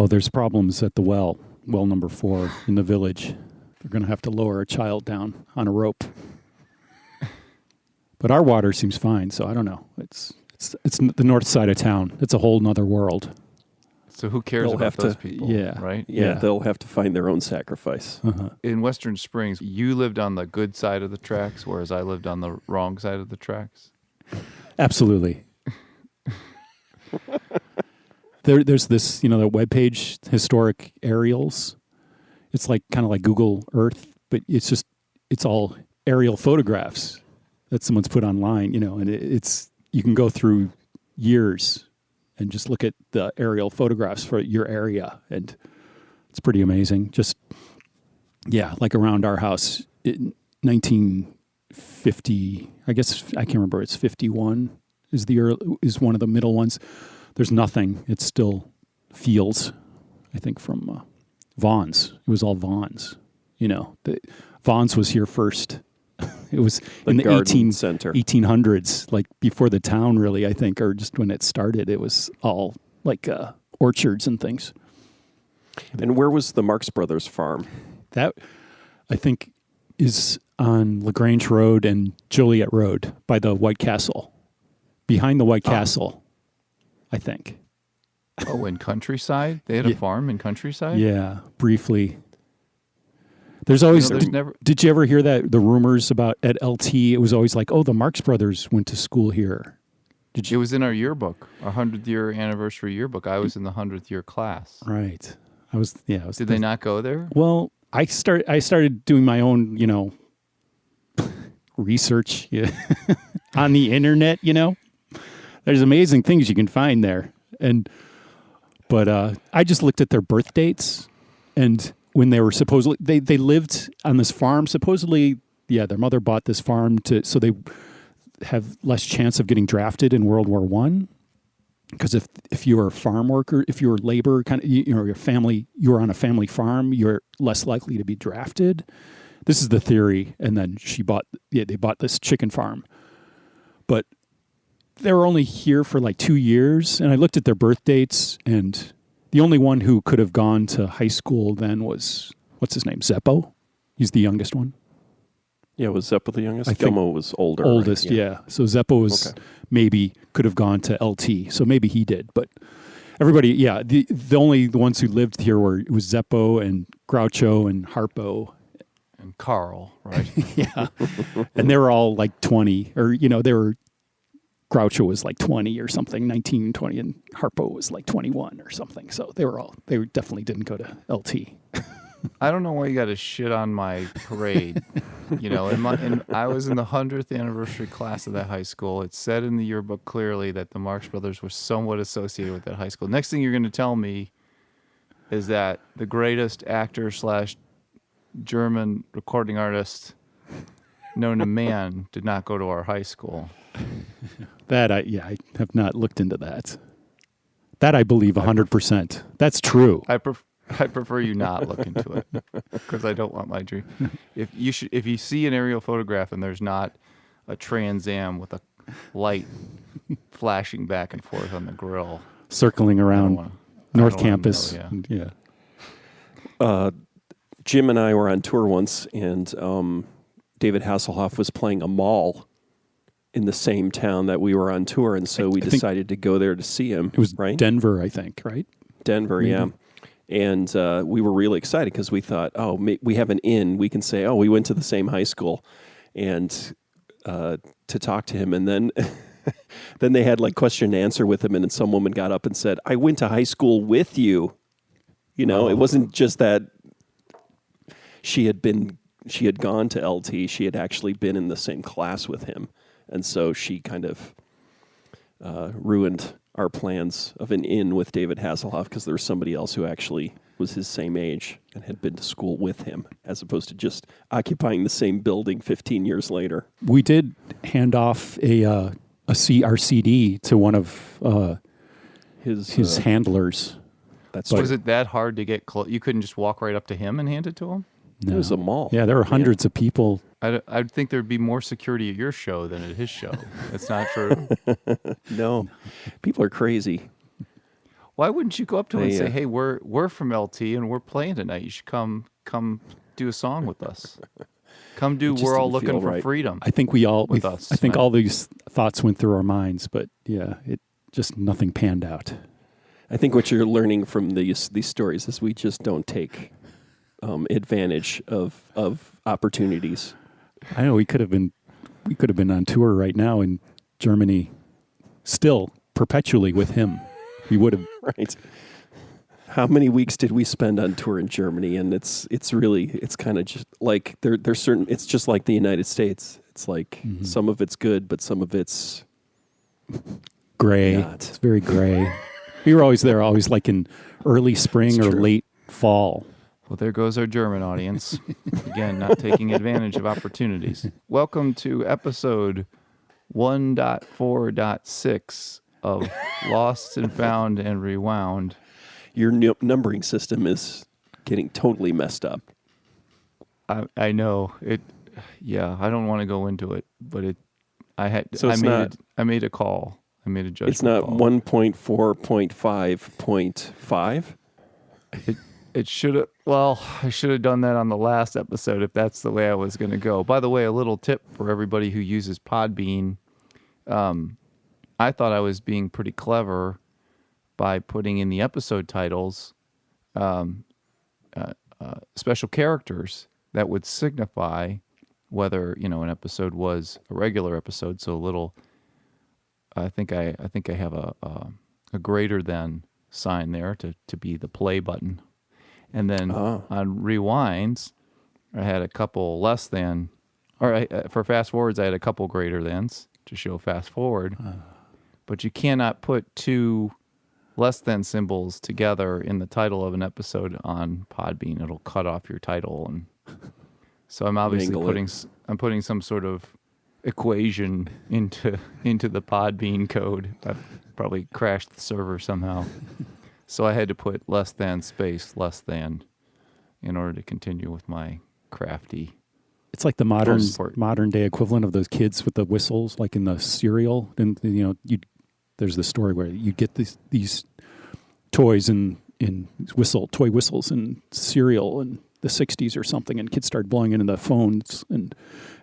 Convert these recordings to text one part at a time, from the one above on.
there's problems at the well number 4 in the village. They're going to have to lower a child down on a rope. But our water seems fine, so I don't know. It's the north side of town. It's a whole nother world. So who cares about those people? Yeah. Right? Yeah, they'll have to find their own sacrifice. Uh-huh. In Western Springs, you lived on the good side of the tracks, whereas I lived on the wrong side of the tracks. Absolutely. There's this, the webpage, historic aerials. It's like kind of like Google Earth, but it's all aerial photographs that someone's put online, and it's you can go through years and just look at the aerial photographs for your area, and it's pretty amazing. Just like around our house in 1950, I guess I can't remember. It's 51 is one of the middle ones. There's nothing. It's still fields, I think, from Vaughn's. It was all Vaughn's. Vaughn's was here first. It was in the 1800s, like before the town really, I think, or just when it started. It was all like orchards and things. And where was the Marx Brothers farm? That, I think, is on LaGrange Road and Joliet Road by the White Castle. Behind the White Castle, I think. Oh, in Countryside? They had a farm in Countryside? Yeah, briefly. There's always... Did you ever hear that, the rumors about at LT, it was always like, the Marx Brothers went to school here. It was in our yearbook, our 100th-year anniversary yearbook. I was in the 100th-year class. Right. Did they not go there? Well, I started doing my own, research on the internet, There's amazing things you can find there. But I just looked at their birth dates, and when they were supposedly, they lived on this farm. Supposedly, their mother bought this farm so they have less chance of getting drafted in World War I. Because if you were a farm worker, if you were labor, kind of, your family, you were on a family farm, you're less likely to be drafted. This is the theory. And then they bought this chicken farm. But they were only here for like 2 years. And I looked at their birth dates, and the only one who could have gone to high school then was, what's his name? Zeppo? He's the youngest one. Yeah, was Zeppo the youngest? Gilmo was older. Oldest, right? yeah. So Zeppo was maybe could have gone to LT. So maybe he did. But everybody, the only the ones who lived here it was Zeppo and Groucho and Harpo. And Carl, right? Yeah. And they were all like 20, or, Groucho was like 20 or something, 19, 20, and Harpo was like 21 or something. So they definitely didn't go to LT. I don't know why you got to shit on my parade. I was in the 100th anniversary class of that high school. It said in the yearbook clearly that the Marx Brothers were somewhat associated with that high school. Next thing you're going to tell me is that the greatest actor / German recording artist known to man did not go to our high school. That I have not looked into that. That I believe 100%. That's true. I prefer you not look into it because I don't want my dream. If you see an aerial photograph and there's not a Trans Am with a light flashing back and forth on the grill, circling around North Campus, Jim and I were on tour once, and David Hasselhoff was playing a mall in the same town that we were on tour, and so we decided to go there to see him. It was right? Denver, I think, right? Denver, maybe. Yeah. And we were really excited because we thought, we have an in. We can say, we went to the same high school, and to talk to him. And then then they had like question and answer with him, and then some woman got up and said, I went to high school with you. It wasn't just that she had gone to LT. She had actually been in the same class with him. And so she kind of ruined our plans of an in with David Hasselhoff because there was somebody else who actually was his same age and had been to school with him, as opposed to just occupying the same building 15 years later. We did hand off our CD to one of his handlers. Was it that hard to get close? You couldn't just walk right up to him and hand it to him? No. It was a mall. Yeah, there were hundreds of people. I'd think there'd be more security at your show than at his show. That's not true. No. People are crazy. Why wouldn't you go up to him and They, say, "Hey, we're from LT and we're playing tonight. You should come do a song with us. Come do. It just We're all didn't looking feel for right. freedom." I think we all. With us I think tonight. all these thoughts went through our minds, but yeah, it just nothing panned out. I think what you're learning from these stories is we just don't take advantage of opportunities. I know we could have been on tour right now in Germany, still perpetually with him. We would have. Right. How many weeks did we spend on tour in Germany? And it's kind of just like there's certain. It's just like the United States. It's like some of it's good, but some of it's Gray. not. It's very gray. We were always there, always like in early spring It's or true. late fall. Well, there goes our German audience. Again, not taking advantage of opportunities. Welcome to episode 1.4.6 of Lost and Found and Rewound. Your numbering system is getting totally messed up. I know it. Yeah, I don't want to go into it, but it. I had. So it's not- I made a call. I made a judgment. It's not call. 1.4.5.5. It should have. Well, I should have done that on the last episode if that's the way I was going to go. By the way, a little tip for everybody who uses Podbean. I thought I was being pretty clever by putting in the episode titles special characters that would signify whether an episode was a regular episode. So a little. I think I have a greater than sign there to be the play button. And then on rewinds, I had a couple less than, for fast forwards, I had a couple greater thans to show fast forward. But you cannot put two less than symbols together in the title of an episode on Podbean. It'll cut off your title, and so I'm obviously Wrangle it. putting some sort of equation into the Podbean code. I've probably crashed the server somehow. So I had to put less than space less than in order to continue with my crafty. It's like the modern day equivalent of those kids with the whistles, like in the cereal. And there's the story where you get these toys in toy whistles and cereal in the 60s or something, and kids started blowing into the phones, and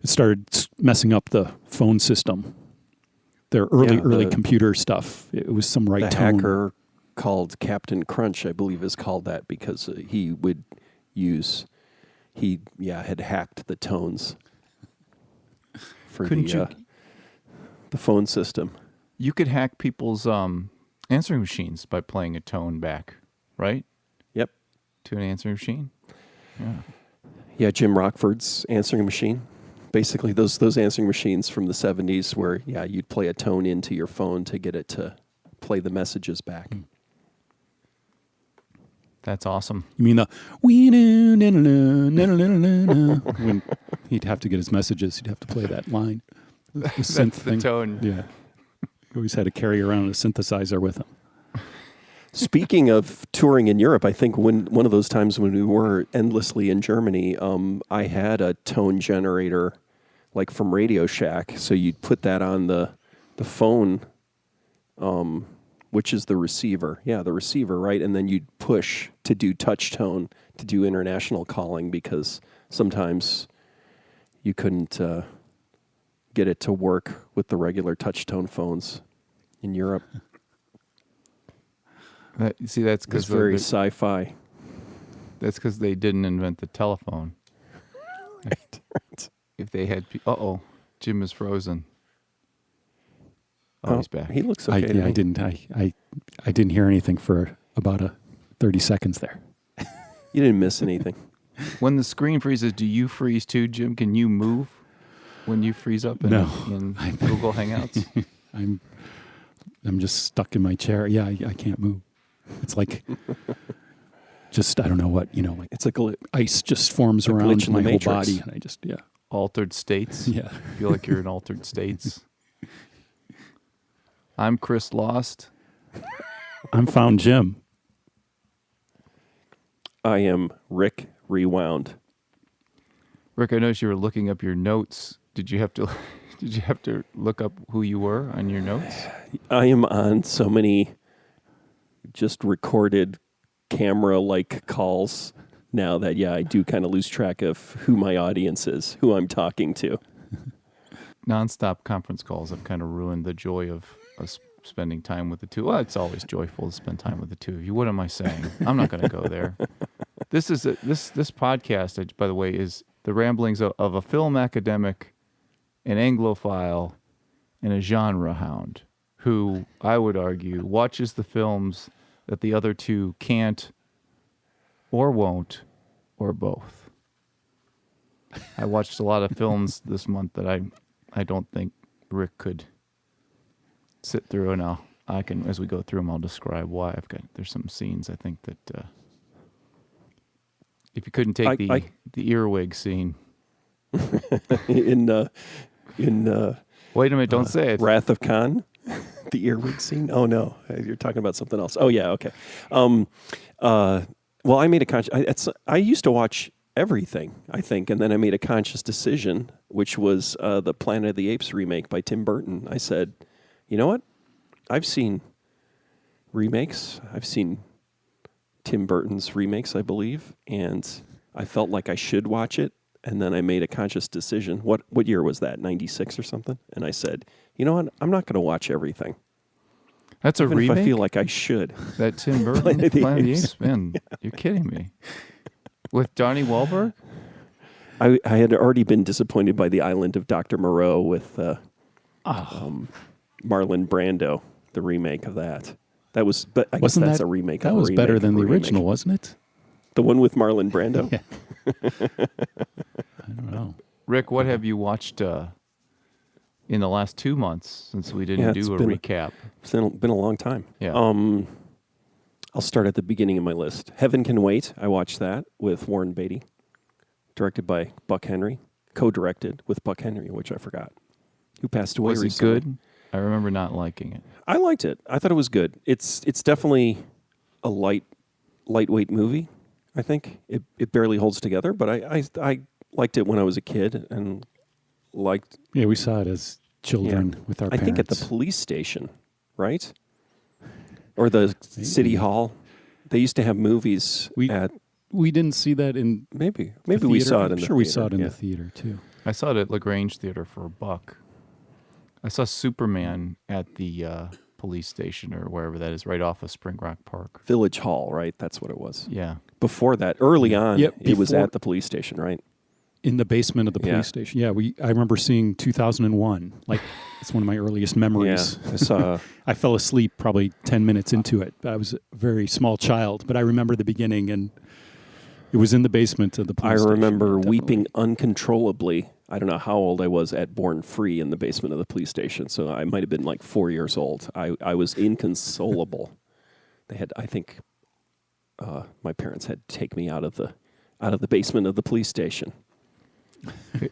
it started messing up the phone system. Their early computer stuff. It was some right The tone. hacker called Captain Crunch, I believe, is called that because he had hacked the tones for the phone system. You could hack people's answering machines by playing a tone back, right? Yep. To an answering machine. Yeah. Yeah, Jim Rockford's answering machine. Basically, those answering machines from the 70s where, you'd play a tone into your phone to get it to play the messages back. That's awesome. You mean the when he'd have to get his messages, he'd have to play that line. The synth That's the thing. tone. Yeah. He always had to carry around a synthesizer with him. Speaking of touring in Europe, I think one of those times when we were endlessly in Germany, I had a tone generator like from Radio Shack. So you'd put that on the phone, which is the receiver. Yeah, the receiver, right? And then you'd push to do touch tone, to do international calling, because sometimes you couldn't get it to work with the regular touch tone phones in Europe. You see, that's It's because very sci-fi. That's because they didn't invent the telephone. Right. If they had, Jim is frozen. Oh, he's back. He looks okay. to me. I didn't hear anything for about 30 seconds there. You didn't miss anything. When the screen freezes, do you freeze too, Jim? Can you move when you freeze up in Google Hangouts? I'm just stuck in my chair. Yeah, I can't move. It's like just I don't know what like It's like ice just forms a glitch around in my the whole Matrix. body, and I just Altered states. yeah. Feel like you're in altered states. I'm Chris Lost. I'm Found Jim. I am Rick Rewound. Rick, I noticed you were looking up your notes. Did you have to look up who you were on your notes? I am on so many just recorded camera-like calls now that, I do kind of lose track of who my audience is, who I'm talking to. Nonstop conference calls have kind of ruined the joy of us spending time with the two. Well, it's always joyful to spend time with the two of you. What am I saying? I'm not going to go there. This podcast, by the way, is the ramblings of a film academic, an Anglophile, and a genre hound who, I would argue, watches the films that the other two can't or won't or both. I watched a lot of films this month that I don't think Rick could sit through, and I can, as we go through them, I'll describe why. There's some scenes I think that if you couldn't take the earwig scene in wait a minute, don't say it. Wrath of Khan, the earwig scene. Oh no, you're talking about something else. Oh yeah, okay. Well, I made a I used to watch everything, I think, and then I made a conscious decision, which was the Planet of the Apes remake by Tim Burton. I said, you know what? I've seen remakes. I've seen Tim Burton's remakes, I believe, and I felt like I should watch it. And then I made a conscious decision. What year was that? 96 or something? And I said, you know what? I'm not going to watch everything. That's a remake? If I feel like I should. That Tim Burton Planet of the Apes? Man, you're kidding me. With Donnie Wahlberg? I had already been disappointed by The Island of Dr. Moreau with Marlon Brando, the remake of that. That was, but I guess that's a remake. That was better than the original, wasn't it? The one with Marlon Brando? Yeah. I don't know. Rick, what have you watched in the last 2 months since we didn't do a recap? It's been a long time. Yeah. I'll start at the beginning of my list. Heaven Can Wait. I watched that with Warren Beatty, directed by Buck Henry, co-directed with Buck Henry, which I forgot, who passed away recently. Was it good? I remember not liking it. I liked it. I thought it was good. It's definitely a lightweight movie. I think it barely holds together, but I liked it when I was a kid and liked. Yeah, we saw it as children with our parents. I think at the police station, right? Or the city hall. They used to have movies at. We didn't see that in. Maybe we saw it in the theater. We saw it in the theater too. I saw it at LaGrange Theater for $1. I saw Superman at the police station or wherever that is, right off of Spring Rock Park. Village Hall, right? That's what it was. Yeah. Before that, early on, it was at the police station, right? In the basement of the police station. Yeah, I remember seeing 2001. Like, it's one of my earliest memories. Yeah, I saw. I fell asleep probably 10 minutes into it. I was a very small child, but I remember the beginning, and it was in the basement of the police station. I remember weeping uncontrollably. I don't know how old I was at Born Free in the basement of the police station, so I might have been like 4 years old. I was inconsolable. They had, I think, my parents had to take me out of the basement of the police station.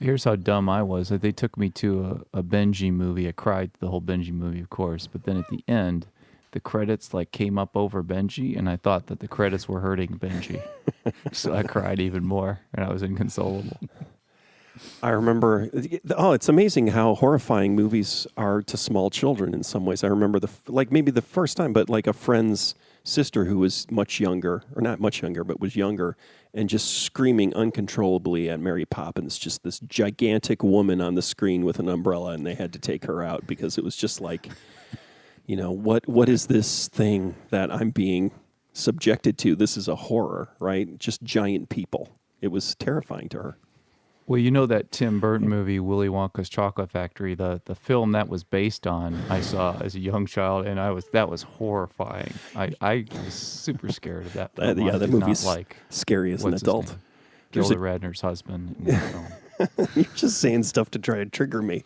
Here's how dumb I was. They took me to a Benji movie. I cried the whole Benji movie, of course. But then at the end, the credits came up over Benji, and I thought that the credits were hurting Benji. So I cried even more, and I was inconsolable. I remember, it's amazing how horrifying movies are to small children in some ways. I remember maybe the first time, but like a friend's sister who was much younger, or not much younger, but was younger, and just screaming uncontrollably at Mary Poppins, just this gigantic woman on the screen with an umbrella, and they had to take her out because it was just like, what is this thing that I'm being subjected to? This is a horror, right? Just giant people. It was terrifying to her. Well, you know that Tim Burton movie, Willy Wonka's Chocolate Factory, the film that was based on, I saw as a young child, and that was horrifying. I was super scared of that film. That movie's scary as an adult. Gilda Radner's husband in that film. You're just saying stuff to try to trigger me.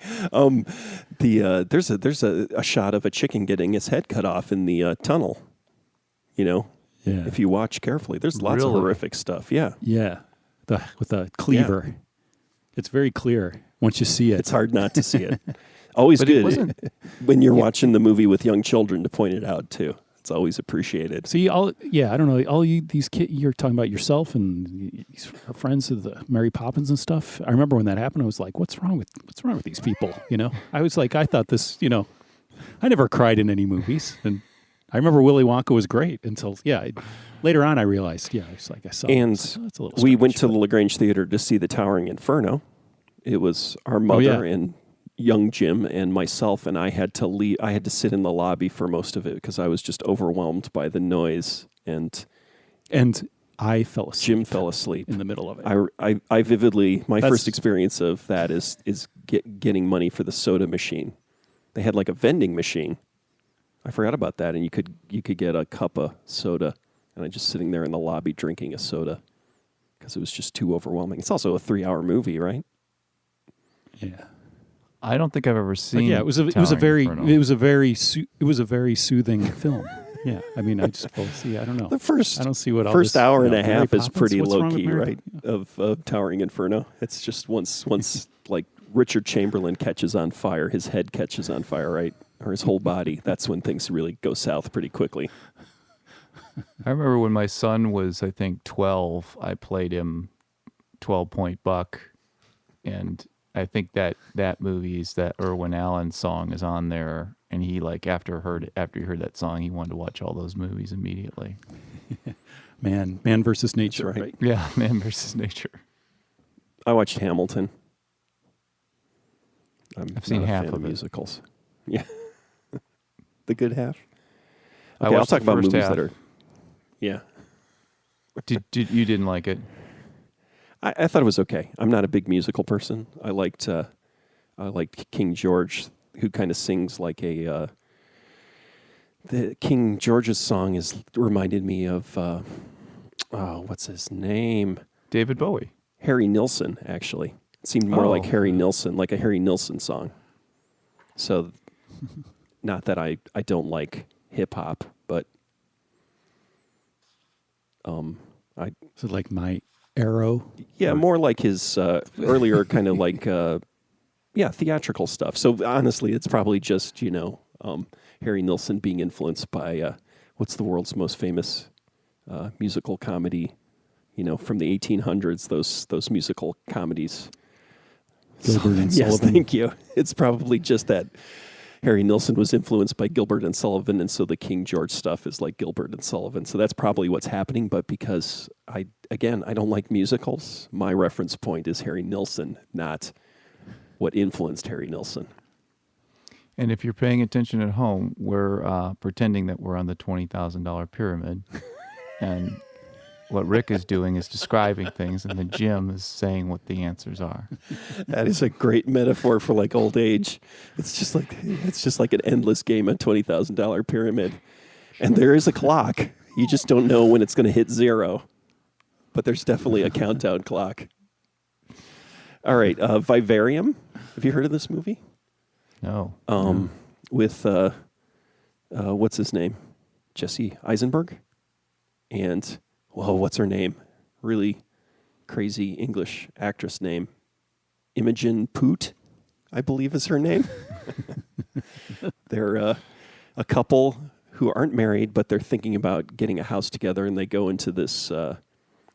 There's a shot of a chicken getting its head cut off in the tunnel. If you watch carefully, there's lots of horrific stuff. Yeah. Yeah. With a cleaver. Yeah. It's very clear once you see it. It's hard not to see it. Always good when you're watching the movie with young children to point it out too. It's always appreciated. See, I don't know. All these kids, you're talking about yourself and these friends of the Mary Poppins and stuff. I remember when that happened, I was like, "What's wrong with these people?" I was like, I thought this. I never cried in any movies, and I remember Willy Wonka was great until later on I realized it's like I saw And it's a little we strange, went to but- the LaGrange Theater to see The Towering Inferno. It was our mother yeah. and young Jim and myself, and I had to leave. I had to sit in the lobby for most of it because I was just overwhelmed by the noise, and I fell asleep. Jim fell asleep in the middle of it. I vividly, my That's- first experience of that is getting money for the soda machine. They had like a vending machine. I forgot about that, and you could get a cup of soda, and I'm just sitting there in the lobby drinking a soda because it was just too overwhelming. It's also a 3-hour movie, right? Yeah. I don't think I've ever But seen. yeah, it was a very soothing film. Yeah, I mean, I just fell asleep. I don't know. The first I don't see what all first this, hour and a Mary half is Poppins? pretty What's wrong low with key, Mary right? Poppins? Of Towering Inferno. It's just once like Richard Chamberlain catches on fire, his head catches on fire, right, or his whole body. That's when things really go south pretty quickly. I remember when my son was, I think, 12. I played him 12-Point Buck, and I think that movie's that Irwin Allen song is on there, and he after he heard that song, he wanted to watch all those movies immediately. Man versus nature, That's right? Yeah, Man versus Nature. I watched Hamilton. I've seen not a half fan of it. musicals. Yeah, the good half. I Okay, I'll watched talk the about first movies half. that are. Yeah, Did you didn't like it? I thought it was okay. I'm not a big musical person. I liked King George, who kind of sings like a. The King George's song reminded me of what's his name? David Bowie. Harry Nilsson, actually. It seemed more like Oh. Harry Nilsson, like a Harry Nilsson song. So, not that I don't like hip hop, but Is it like My Arrow? yeah, more like his earlier kind of like theatrical stuff. So honestly, it's probably just Harry Nilsson being influenced by what's the world's most famous musical comedy, from the 1800s. Those musical comedies. Gilbert and Yes, Sullivan. thank you. It's probably just that Harry Nilsson was influenced by Gilbert and Sullivan, and so the King George stuff is like Gilbert and Sullivan. So that's probably what's happening. But because I don't like musicals, my reference point is Harry Nilsson, not what influenced Harry Nilsson. And if you're paying attention at home, we're pretending that we're on the $20,000 pyramid, and what Rick is doing is describing things, and then Jim is saying what the answers are. That is a great metaphor for like old age. It's just like an endless game of $20,000 pyramid, and there is a clock. You just don't know when it's going to hit 0, but there's definitely a countdown clock. All right, Vivarium. Have you heard of this movie? No. With what's his name? Jesse Eisenberg, and what's her name? Really crazy English actress name. Imogen Poote, I believe is her name. They're a couple who aren't married, but they're thinking about getting a house together, and they go into this.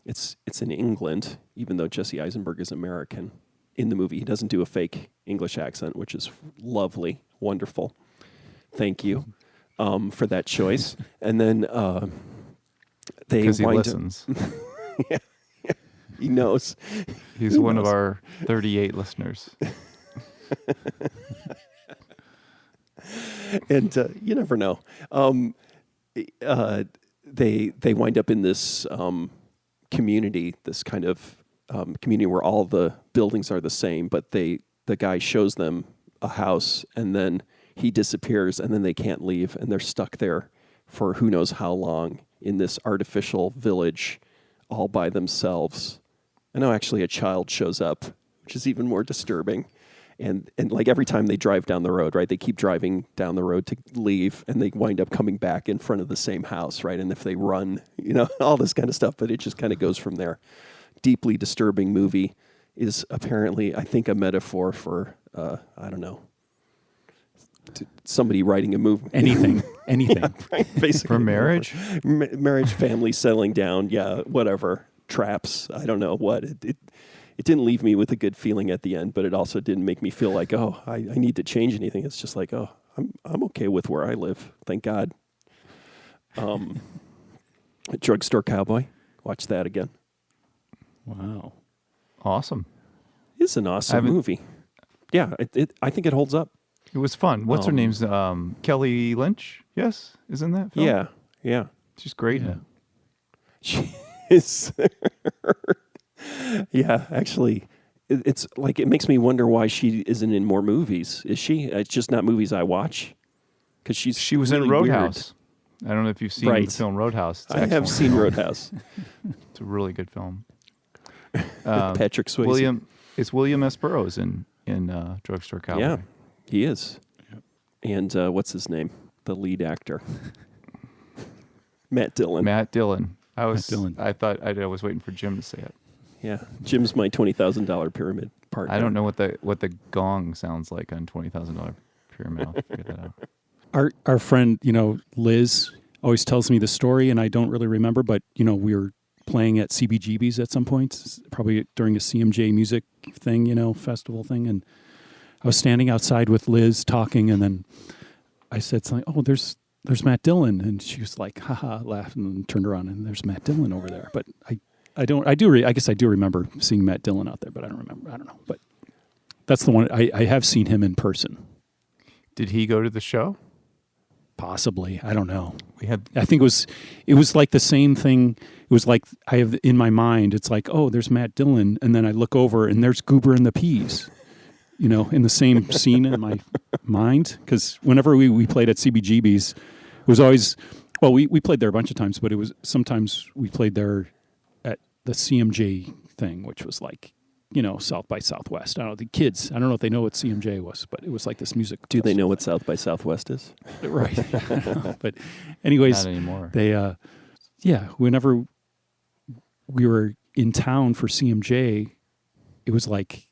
It's in England, even though Jesse Eisenberg is American. In the movie, he doesn't do a fake English accent, which is lovely, wonderful. Thank you for that choice. And then they Because he wind listens. up, he knows. He's He one of knows. our 38 listeners. And you never know. They wind up in this community, this kind of community where all the buildings are the same, but the guy shows them a house, and then he disappears, and then they can't leave, and they're stuck there for who knows how long in this artificial village all by themselves. I know actually a child shows up, which is even more disturbing. And like every time they drive down the road, right, they keep driving down the road to leave, and they wind up coming back in front of the same house, right? And if they run, all this kind of stuff, but it just kind of goes from there. Deeply disturbing movie is apparently, I think, a metaphor for, I don't know, somebody writing a movie. Anything. Yeah, right, basically. For marriage? Marriage, family, settling down, yeah, whatever. Traps, I don't know what. It didn't leave me with a good feeling at the end, but it also didn't make me feel like, I need to change anything. It's just like, I'm okay with where I live. Thank God. Drugstore Cowboy. Watch that again. Wow. Awesome. It's an awesome movie. Yeah, I think it holds up. It was fun. What's her name's? Kelly Lynch? Yes, is in that film? Yeah, yeah. She's great. Yeah. She is. Yeah, actually, it's like it makes me wonder why she isn't in more movies. Is she? It's just not movies I watch. Because She was really in Roadhouse. I don't know if you've seen the film Roadhouse. It's I have excellent. seen Roadhouse. It's a really good film. Patrick Swayze. It's William S. Burroughs in Drugstore Cowboy. Yeah, he is. And what's his name? The lead actor. Matt Dillon. Matt Dillon. I was waiting for Jim to say it. Yeah, Jim's my $20,000 pyramid partner. I don't know what the gong sounds like on $20,000 pyramid. I'll figure that out. Our friend, Liz, always tells me the story, and I don't really remember, but, we were playing at CBGB's at some point, probably during a CMJ music thing, festival thing, and I was standing outside with Liz talking, and then I said something, oh, there's Matt Dillon, and she was like, haha, laughed, and then turned around, and there's Matt Dillon over there, but I guess I do remember seeing Matt Dillon out there, but I don't know, but that's the one, I have seen him in person. Did he go to the show? Possibly. I don't know. I think it was like the same thing. It was like I have in my mind, it's like, oh, there's Matt Dillon. And then I look over and there's Goober and the Peas, in the same scene in my mind. Because whenever we played at CBGB's, it was always, well, we played there a bunch of times, but it was sometimes we played there at the CMJ thing, which was like, South by Southwest. I don't know, the kids, I don't know if they know what CMJ was, but it was like this music. Do they know what South by Southwest is? Right. But anyways, not anymore. They, whenever we were in town for CMJ, it was like,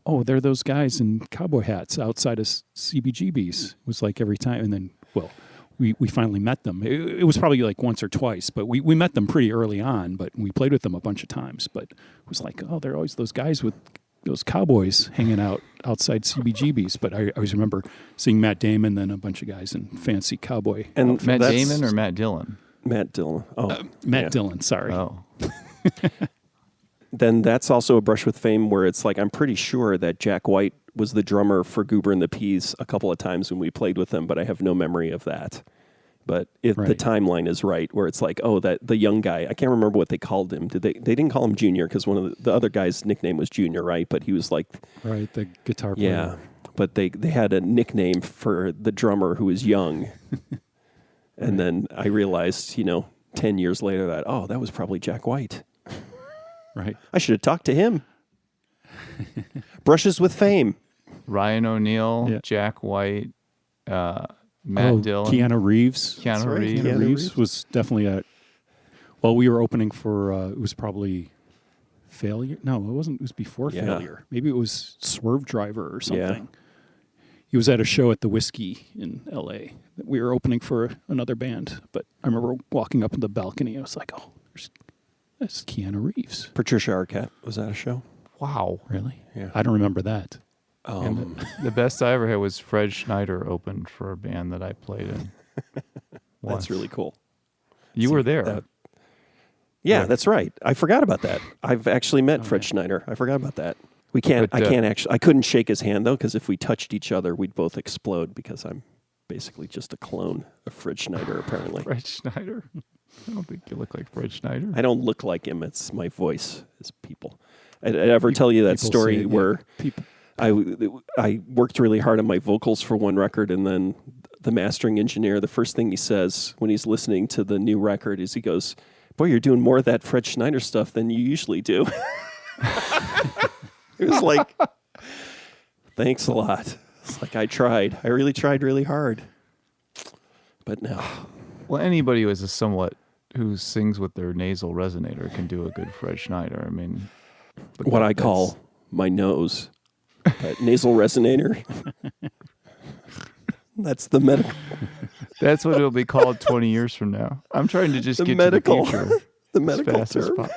oh, they're those guys in cowboy hats outside of CBGB's. It was like every time. And then, well, we finally met them. It was probably like once or twice, but we met them pretty early on, but we played with them a bunch of times. But it was like, oh, they're always those guys with those cowboys hanging out outside CBGB's. But I always remember seeing Matt Damon, then a bunch of guys in fancy cowboy. And Matt Damon or Matt Dillon? Matt Dillon. Oh, Matt Dillon, sorry. Oh. Then that's also a brush with fame where it's like, I'm pretty sure that Jack White was the drummer for Goober and the Peas a couple of times when we played with them, but I have no memory of that. But if the timeline is right, where it's like, oh, that the young guy, I can't remember what they called him. They didn't call him Junior because one of the other guy's nickname was Junior, right? But he was like, right, the guitar player. Yeah, but they had a nickname for the drummer who was young, and then I realized, 10 years later that that was probably Jack White. Right. I should have talked to him. Brushes with fame. Ryan O'Neal, Jack White, Matt Dillon. Keanu Reeves. Keanu Reeves was definitely we were opening for, it was probably Failure. No, it wasn't. It was before Failure. Maybe it was Swerve Driver or something. Yeah. He was at a show at the Whiskey in L.A. that we were opening for another band. But I remember walking up to the balcony. I was like, oh, that's Keanu Reeves. Patricia Arquette was at a show. Wow. Really? Yeah. I don't remember that. The best I ever had was Fred Schneider opened for a band that I played in. That's really cool. You were there. Yeah, that's right. I forgot about that. I've actually met Fred Schneider. I forgot about that. I couldn't shake his hand though, because if we touched each other, we'd both explode because I'm basically just a clone of Fred Schneider, apparently. Fred Schneider? I don't think you look like Fred Schneider. I don't look like him. It's my voice is people. I ever tell you that story where I worked really hard on my vocals for one record, and then the mastering engineer, the first thing he says when he's listening to the new record is he goes, "Boy, you're doing more of that Fred Schneider stuff than you usually do." It was like, thanks a lot. It's like I tried. I really tried really hard. But no. Well, anybody who sings with their nasal resonator can do a good Fred Schneider. I mean, what I call my nose. Nasal resonator. That's the medical. That's what it'll be called 20 years from now. I'm trying to just get to the future. The medical term.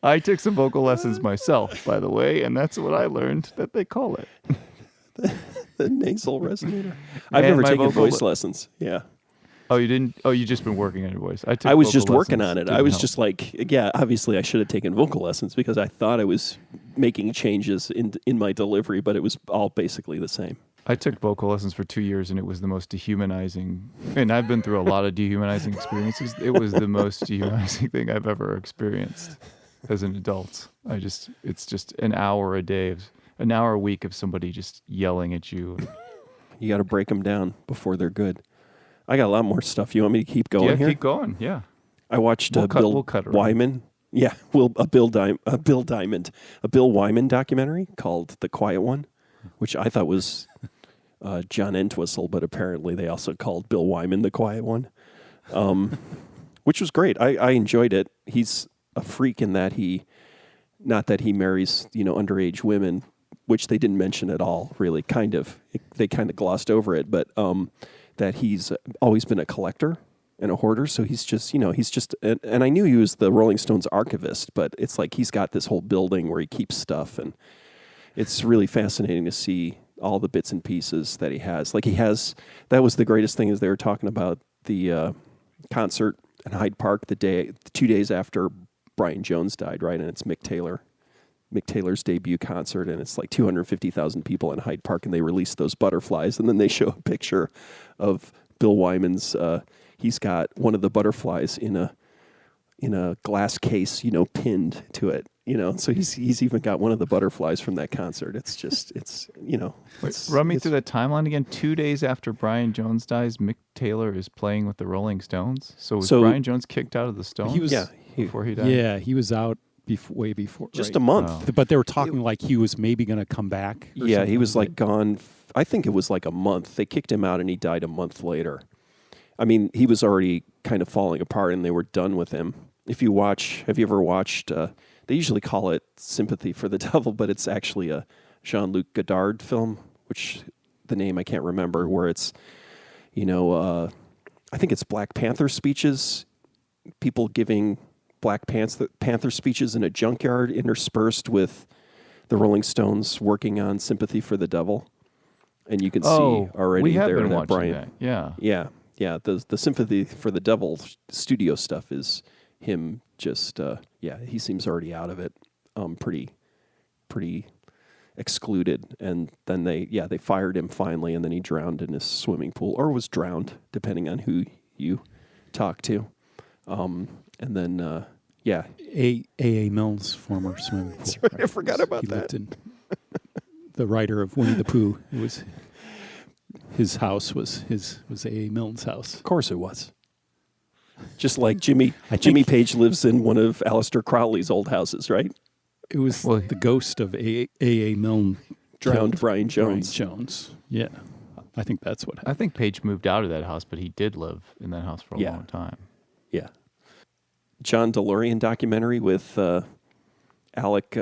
I took some vocal lessons myself, by the way, and that's what I learned that they call it. the nasal resonator. I've And never my taken vocal voice lessons. Yeah. Oh, you didn't? Oh, you just been working on your voice. I was vocal just working lessons. on it. Didn't I was help. just like, yeah, obviously I should have taken vocal lessons because I thought I was making changes in my delivery, but it was all basically the same. I took vocal lessons for 2 years, and it was the most dehumanizing. And I've been through a lot of dehumanizing experiences. It was the most dehumanizing thing I've ever experienced as an adult. It's just an hour a day, an hour a week of somebody just yelling at you. You got to break them down before they're good. I got a lot more stuff. You want me to keep going Yeah, here? keep going. Yeah. I watched We'll Bill cut around. Wyman. Yeah, a Bill Wyman documentary called The Quiet One, which I thought was John Entwistle, but apparently they also called Bill Wyman The Quiet One, which was great. I enjoyed it. He's a freak in that not that he marries, underage women, which they didn't mention at all, really, kind of. They kind of glossed over it, but that he's always been a collector and a hoarder. So he's just, and I knew he was the Rolling Stones archivist, but it's like he's got this whole building where he keeps stuff, and it's really fascinating to see all the bits and pieces that he has. Like that was the greatest thing, is they were talking about the concert in Hyde Park 2 days after Brian Jones died, right? And it's Mick Taylor's debut concert, and it's like 250,000 people in Hyde Park, and they released those butterflies, and then they show a picture of Bill Wyman's. He's got one of the butterflies in a glass case, pinned to it, So he's even got one of the butterflies from that concert. Run me through that timeline again. 2 days after Brian Jones dies, Mick Taylor is playing with the Rolling Stones. So was Brian Jones kicked out of the Stones? Before he died. Yeah, he was out way before. Just right? a month. But they were talking like he was maybe going to come back. Yeah, he was like gone. I think it was like a month. They kicked him out, and he died a month later. I mean, he was already kind of falling apart, and they were done with him. Have you ever watched? They usually call it Sympathy for the Devil, but it's actually a Jean-Luc Godard film, which the name I can't remember. Where it's, I think it's Black Panther speeches, people giving Black Panther speeches in a junkyard, interspersed with the Rolling Stones working on Sympathy for the Devil, and you can see already we have there been that watching Brian. that. Yeah. Yeah. The Sympathy for the Devil studio stuff is him just. He seems already out of it. Pretty excluded, and then they fired him finally, and then he drowned in his swimming pool, or was drowned, depending on who you talk to. And then, A.A. Mills, former swimming pool. Right, I forgot about he that. Lived in the writer of Winnie the Pooh. It was his house was A.A. Mills' house. Of course it was. Just like Jimmy Page lives in one of Aleister Crowley's old houses, right? It was the ghost of A.A. Milne Drowned killed Brian Jones. Brian Jones. Yeah. I think that's what happened. I think Page moved out of that house, but he did live in that house for a long time. Yeah. John DeLorean documentary with Alec,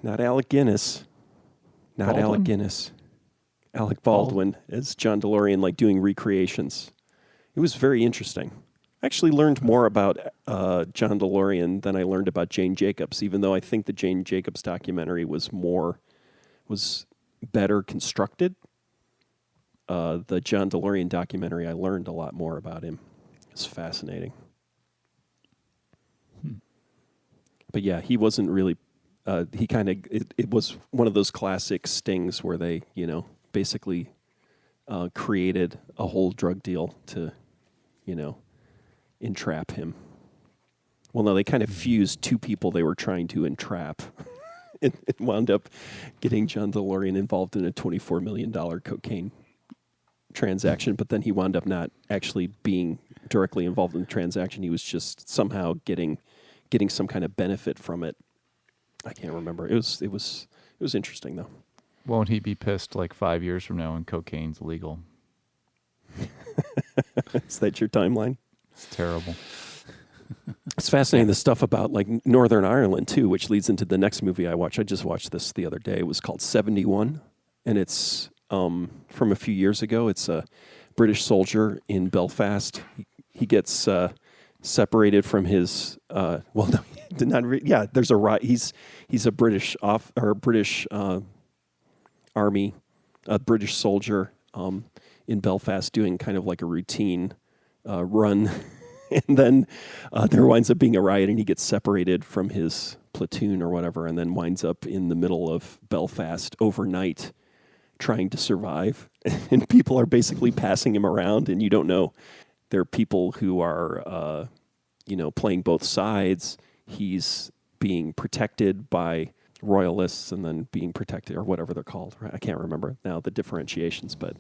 not Alec Guinness, not Baldwin? Alec Guinness, Alec Baldwin as John DeLorean, like doing recreations. It was very interesting. I actually learned more about John DeLorean than I learned about Jane Jacobs, even though I think the Jane Jacobs documentary was better constructed. The John DeLorean documentary, I learned a lot more about him. It's fascinating. But yeah, he wasn't really, it was one of those classic stings where they, basically created a whole drug deal to, entrap him. Well, no, they kind of fused two people they were trying to entrap. It wound up getting John DeLorean involved in a $24 million cocaine transaction, but then he wound up not actually being directly involved in the transaction. He was just somehow getting some kind of benefit from it. I can't remember. It was interesting though. Won't he be pissed like 5 years from now when cocaine's legal? Is that your timeline? It's terrible. It's fascinating, the stuff about like Northern Ireland too, which leads into the next movie I watched. I just watched this the other day. It was called 71, and it's from a few years ago. It's a British soldier in Belfast. He gets separated from his. No, he did not. There's a riot. He's a British Army a British soldier in Belfast doing kind of like a routine run. And then there winds up being a riot, and he gets separated from his platoon or whatever, and then winds up in the middle of Belfast overnight trying to survive. And people are basically passing him around, and you don't know. There are people who are, playing both sides. He's being protected by royalists and then being protected, or whatever they're called. I can't remember now the differentiations, but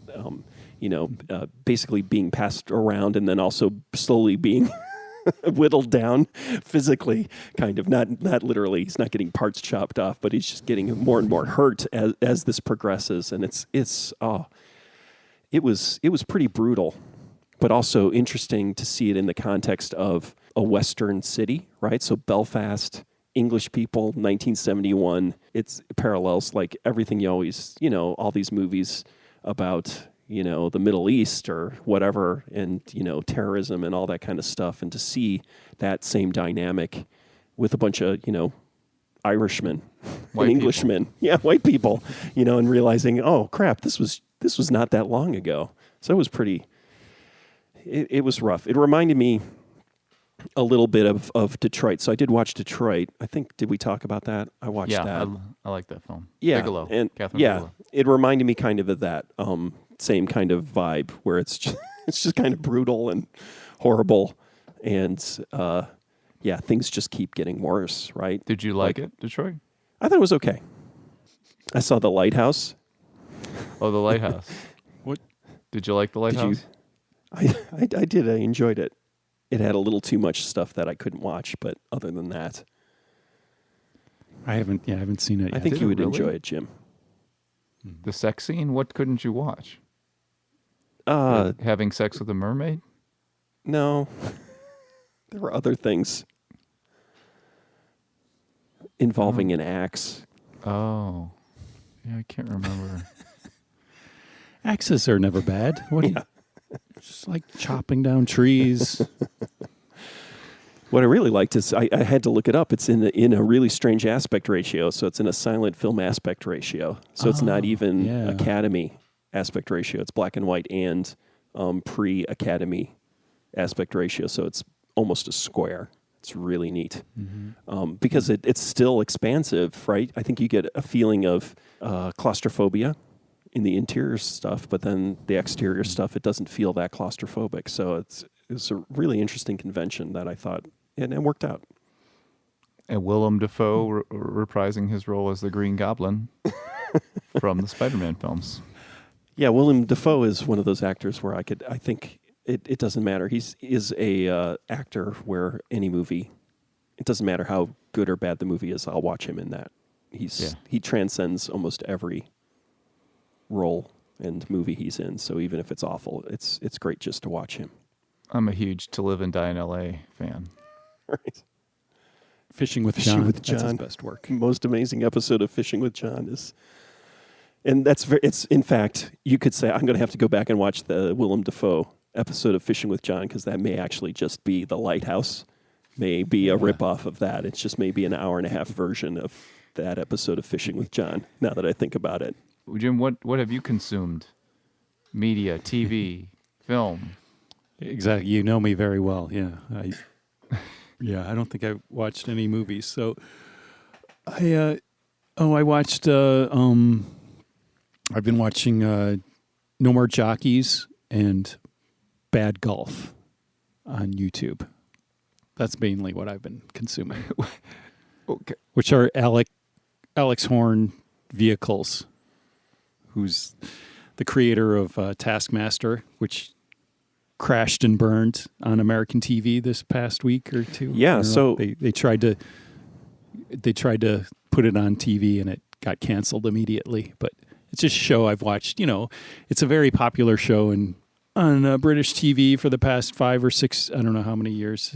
basically being passed around and then also slowly being whittled down physically, kind of, not literally. He's not getting parts chopped off, but he's just getting more and more hurt as this progresses. And it was pretty brutal, but also interesting to see it in the context of a Western city, right? So Belfast, English people, 1971. It's parallels like everything you always, all these movies about, the Middle East or whatever, and, terrorism and all that kind of stuff. And to see that same dynamic with a bunch of, Irishmen and Englishmen. People. Yeah, white people, and realizing, oh, crap, this was not that long ago. So it was pretty, it was rough. It reminded me a little bit of Detroit. So I did watch Detroit. I think, did we talk about that? I watched that. I like that film. Yeah. Bigelow. And Catherine Bigelow. It reminded me kind of that same kind of vibe where it's just kind of brutal and horrible. And things just keep getting worse, right? Did you like it, Detroit? I thought it was okay. I saw The Lighthouse. Oh, The Lighthouse. What? Did you like The Lighthouse? I did. I enjoyed it. It had a little too much stuff that I couldn't watch, but other than that, I haven't seen it yet. I think Did you it would really? enjoy it, Jim. The sex scene? What couldn't you watch? Having sex with a mermaid? No. There were other things involving an axe. Oh. Yeah, I can't remember. Axes are never bad. What? Yeah. Just like chopping down trees. What I really liked is I had to look it up. It's in a really strange aspect ratio. So it's in a silent film aspect ratio. So it's not even Academy aspect ratio. It's black and white and pre-Academy aspect ratio. So it's almost a square. It's really neat because it's still expansive, right? I think you get a feeling of claustrophobia in the interior stuff, but then the exterior stuff, it doesn't feel that claustrophobic. So it's a really interesting convention that I thought, and it worked out. And Willem Dafoe reprising his role as the Green Goblin from the Spider-Man films. Yeah, Willem Dafoe is one of those actors where I think it doesn't matter. He is a actor where any movie, it doesn't matter how good or bad the movie is, I'll watch him in that. He transcends almost every role and movie he's in. So even if it's awful, it's great just to watch him. I'm a huge To Live and Die in L.A. fan. Right. Fishing with John. That's his best work. Most amazing episode of Fishing with John is, and it's in fact, you could say I'm going to have to go back and watch the Willem Dafoe episode of Fishing with John because that may actually just be The Lighthouse, may be a ripoff of that. It's just maybe an hour-and-a-half version of that episode of Fishing with John. Now that I think about it. Jim, what have you consumed? Media, TV, film. Exactly. You know me very well. Yeah. I don't think I've watched any movies. So I watched I've been watching No More Jockeys and Bad Golf on YouTube. That's mainly what I've been consuming. Okay. Which are Alex Horn vehicles, who's the creator of Taskmaster, which crashed and burned on American TV this past week or two. Yeah, so they tried to put it on TV and it got canceled immediately. But it's just a show I've watched. It's a very popular show on British TV for the past 5 or 6, I don't know how many years.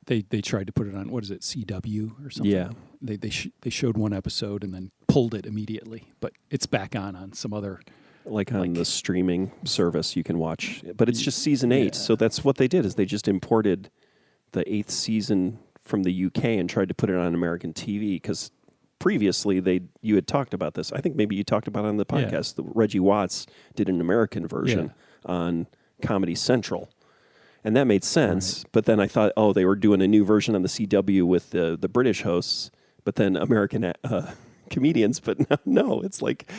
They tried to put it on, what is it, CW or something? Yeah. They showed one episode and then pulled it immediately. But it's back on some other... Like on the streaming service you can watch. But it's just season 8. Yeah. So that's what they did, is they just imported the 8th season from the UK and tried to put it on American TV because previously you had talked about this. I think maybe you talked about it on the podcast. Reggie Watts did an American version on Comedy Central. And that made sense. Right. But then I thought, they were doing a new version on the CW with the British hosts, but then American comedians. But no, it's like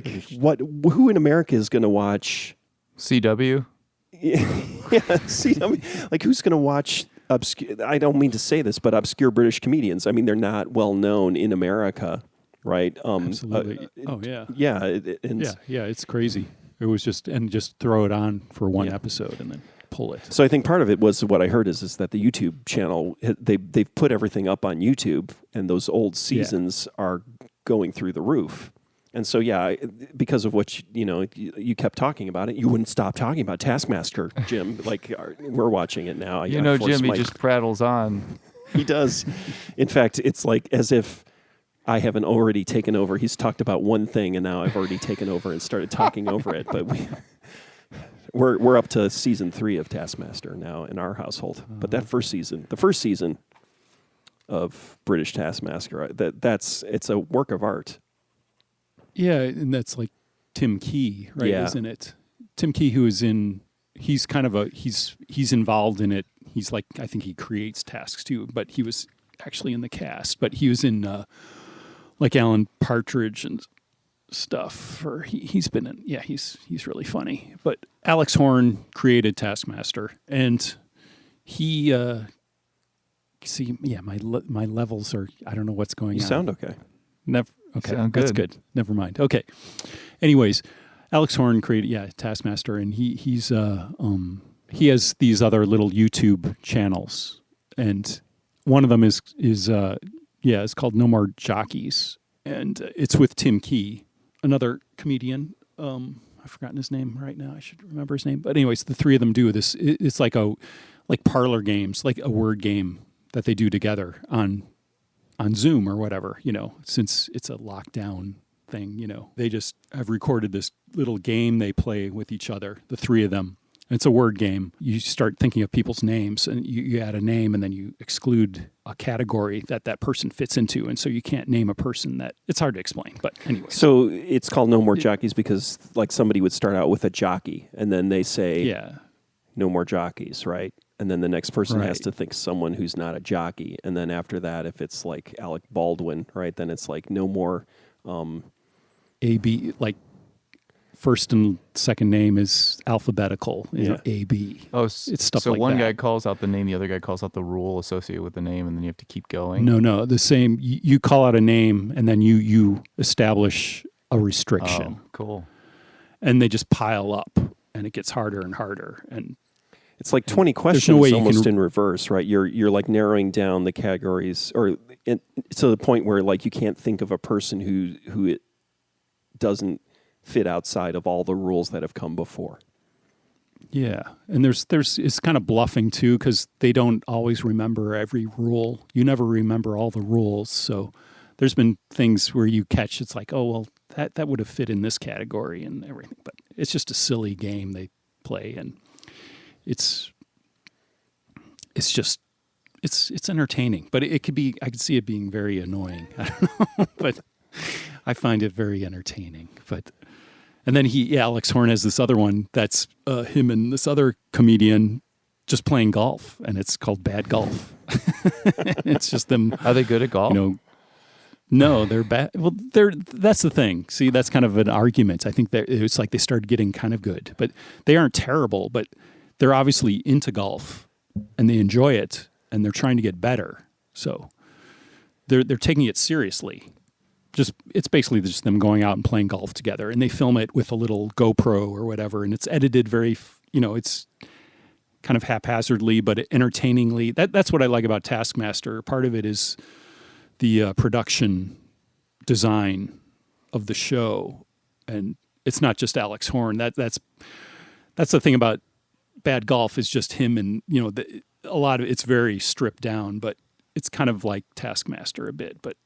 who in America is going to watch CW? Yeah, CW. Like, who's going to watch obscure? I don't mean to say this, but obscure British comedians. I mean, they're not well known in America, right? Absolutely. Yeah. It's crazy. It was just throw it on for one episode and then pull it. So I think part of it was what I heard is that the YouTube channel, they've put everything up on YouTube, and those old seasons are going through the roof. And so, because of what you kept talking about it, you wouldn't stop talking about Taskmaster, Jim. Like, we're watching it now. Jim, he just prattles on. He does. In fact, it's like as if I haven't already taken over. He's talked about one thing, and now I've already taken over and started talking over it. But we're up to season 3 of Taskmaster now in our household. But the first season of British Taskmaster, it's a work of art. Yeah, and that's like Tim Key, right? Yeah. Isn't it? Tim Key, he's kind of he's involved in it. He's like, I think he creates tasks too, but he was actually in the cast. But he was in like Alan Partridge and stuff. Or he's been in, he's really funny. But Alex Horn created Taskmaster, and he my levels are, I don't know what's going on. You sound okay. Okay, sound good. That's good. Never mind. Okay. Anyways, Alex Horn created Taskmaster, and he has these other little YouTube channels, and one of them is it's called No More Jockeys, and it's with Tim Key, another comedian. I've forgotten his name right now. I should remember his name. But anyways, the three of them do this. It's like parlor games, like a word game that they do together on Zoom or whatever, since it's a lockdown thing, they just have recorded this little game they play with each other, the three of them. And it's a word game. You start thinking of people's names, and you add a name, and then you exclude a category that person fits into. And so you can't name a person it's hard to explain, but anyway. So it's called No More Jockeys because like somebody would start out with a jockey, and then they say, no more jockeys, right? And then the next person has to think someone who's not a jockey. And then after that, if it's like Alec Baldwin, right, then it's like no more... A-B, like first and second name is alphabetical, A-B. Oh, it's stuff so like one that. guy calls out the name, the other guy calls out the rule associated with the name, and then you have to keep going? No, the same. You call out a name, and then you establish a restriction. Oh, cool. And they just pile up, and it gets harder and harder. And it's like 20 questions almost in reverse, right? You're like narrowing down the categories to the point where like you can't think of a person who it doesn't fit outside of all the rules that have come before. Yeah, and there's it's kind of bluffing too, because they don't always remember every rule. You never remember all the rules, so there's been things where you catch. It's like, oh well, that would have fit in this category and everything, but it's just a silly game they play, and it's entertaining, but it could be. I could see it being very annoying. I don't know, but I find it very entertaining. And then Alex Horn has this other one that's him and this other comedian just playing golf, and it's called Bad Golf. It's just them. Are they good at golf? No, they're bad. Well, that's the thing. See, that's kind of an argument. I think it's like they started getting kind of good, but they aren't terrible. But they're obviously into golf, and they enjoy it, and they're trying to get better. So they're taking it seriously. It's basically just them going out and playing golf together, and they film it with a little GoPro or whatever, and it's edited very, it's kind of haphazardly, but entertainingly. That's what I like about Taskmaster. Part of it is the production design of the show, and it's not just Alex Horn. That's the thing about Bad Golf is just him, and a lot of it's very stripped down, but it's kind of like Taskmaster a bit, but.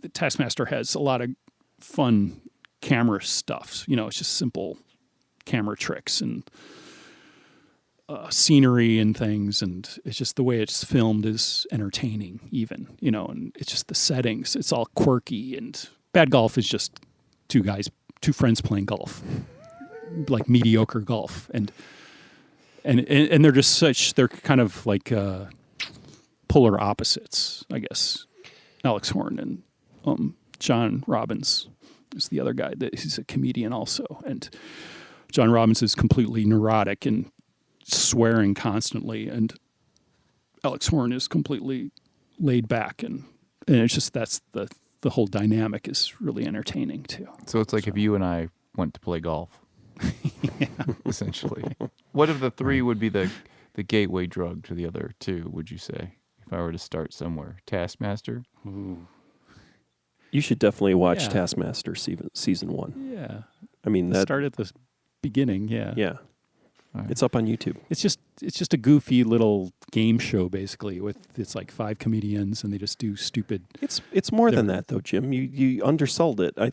The Taskmaster has a lot of fun camera stuff. It's just simple camera tricks, and scenery and things, and it's just the way it's filmed is entertaining, even, and it's just the settings. It's all quirky, and Bad Golf is just two friends playing golf, like mediocre golf, and they're just they're kind of like polar opposites, I guess. Alex Horn and John Robbins is the other guy. He's a comedian also, and John Robbins is completely neurotic and swearing constantly, and Alex Horn is completely laid back, and it's just that's the whole dynamic is really entertaining too. So it's like if you and I went to play golf, essentially. What of the three would be the gateway drug to the other two? Would you say, if I were to start somewhere? Taskmaster. Ooh. You should definitely watch Taskmaster season 1. Yeah, I mean that start at the beginning. Yeah, Yeah. Right. It's up on YouTube. It's just a goofy little game show basically. It's like 5 comedians and they just do stupid. It's more than that though, Jim. You undersold it. I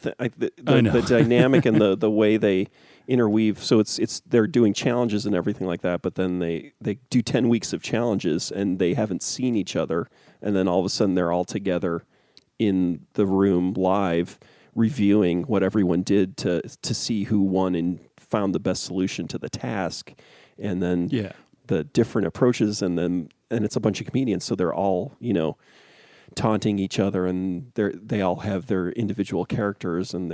know. The dynamic and the way they interweave. So it's they're doing challenges and everything like that. But then they do 10 weeks of challenges and they haven't seen each other. And then all of a sudden they're all together in the room live, reviewing what everyone did to see who won and found the best solution to the task, and then the different approaches, and it's a bunch of comedians, so they're all taunting each other, and they all have their individual characters, and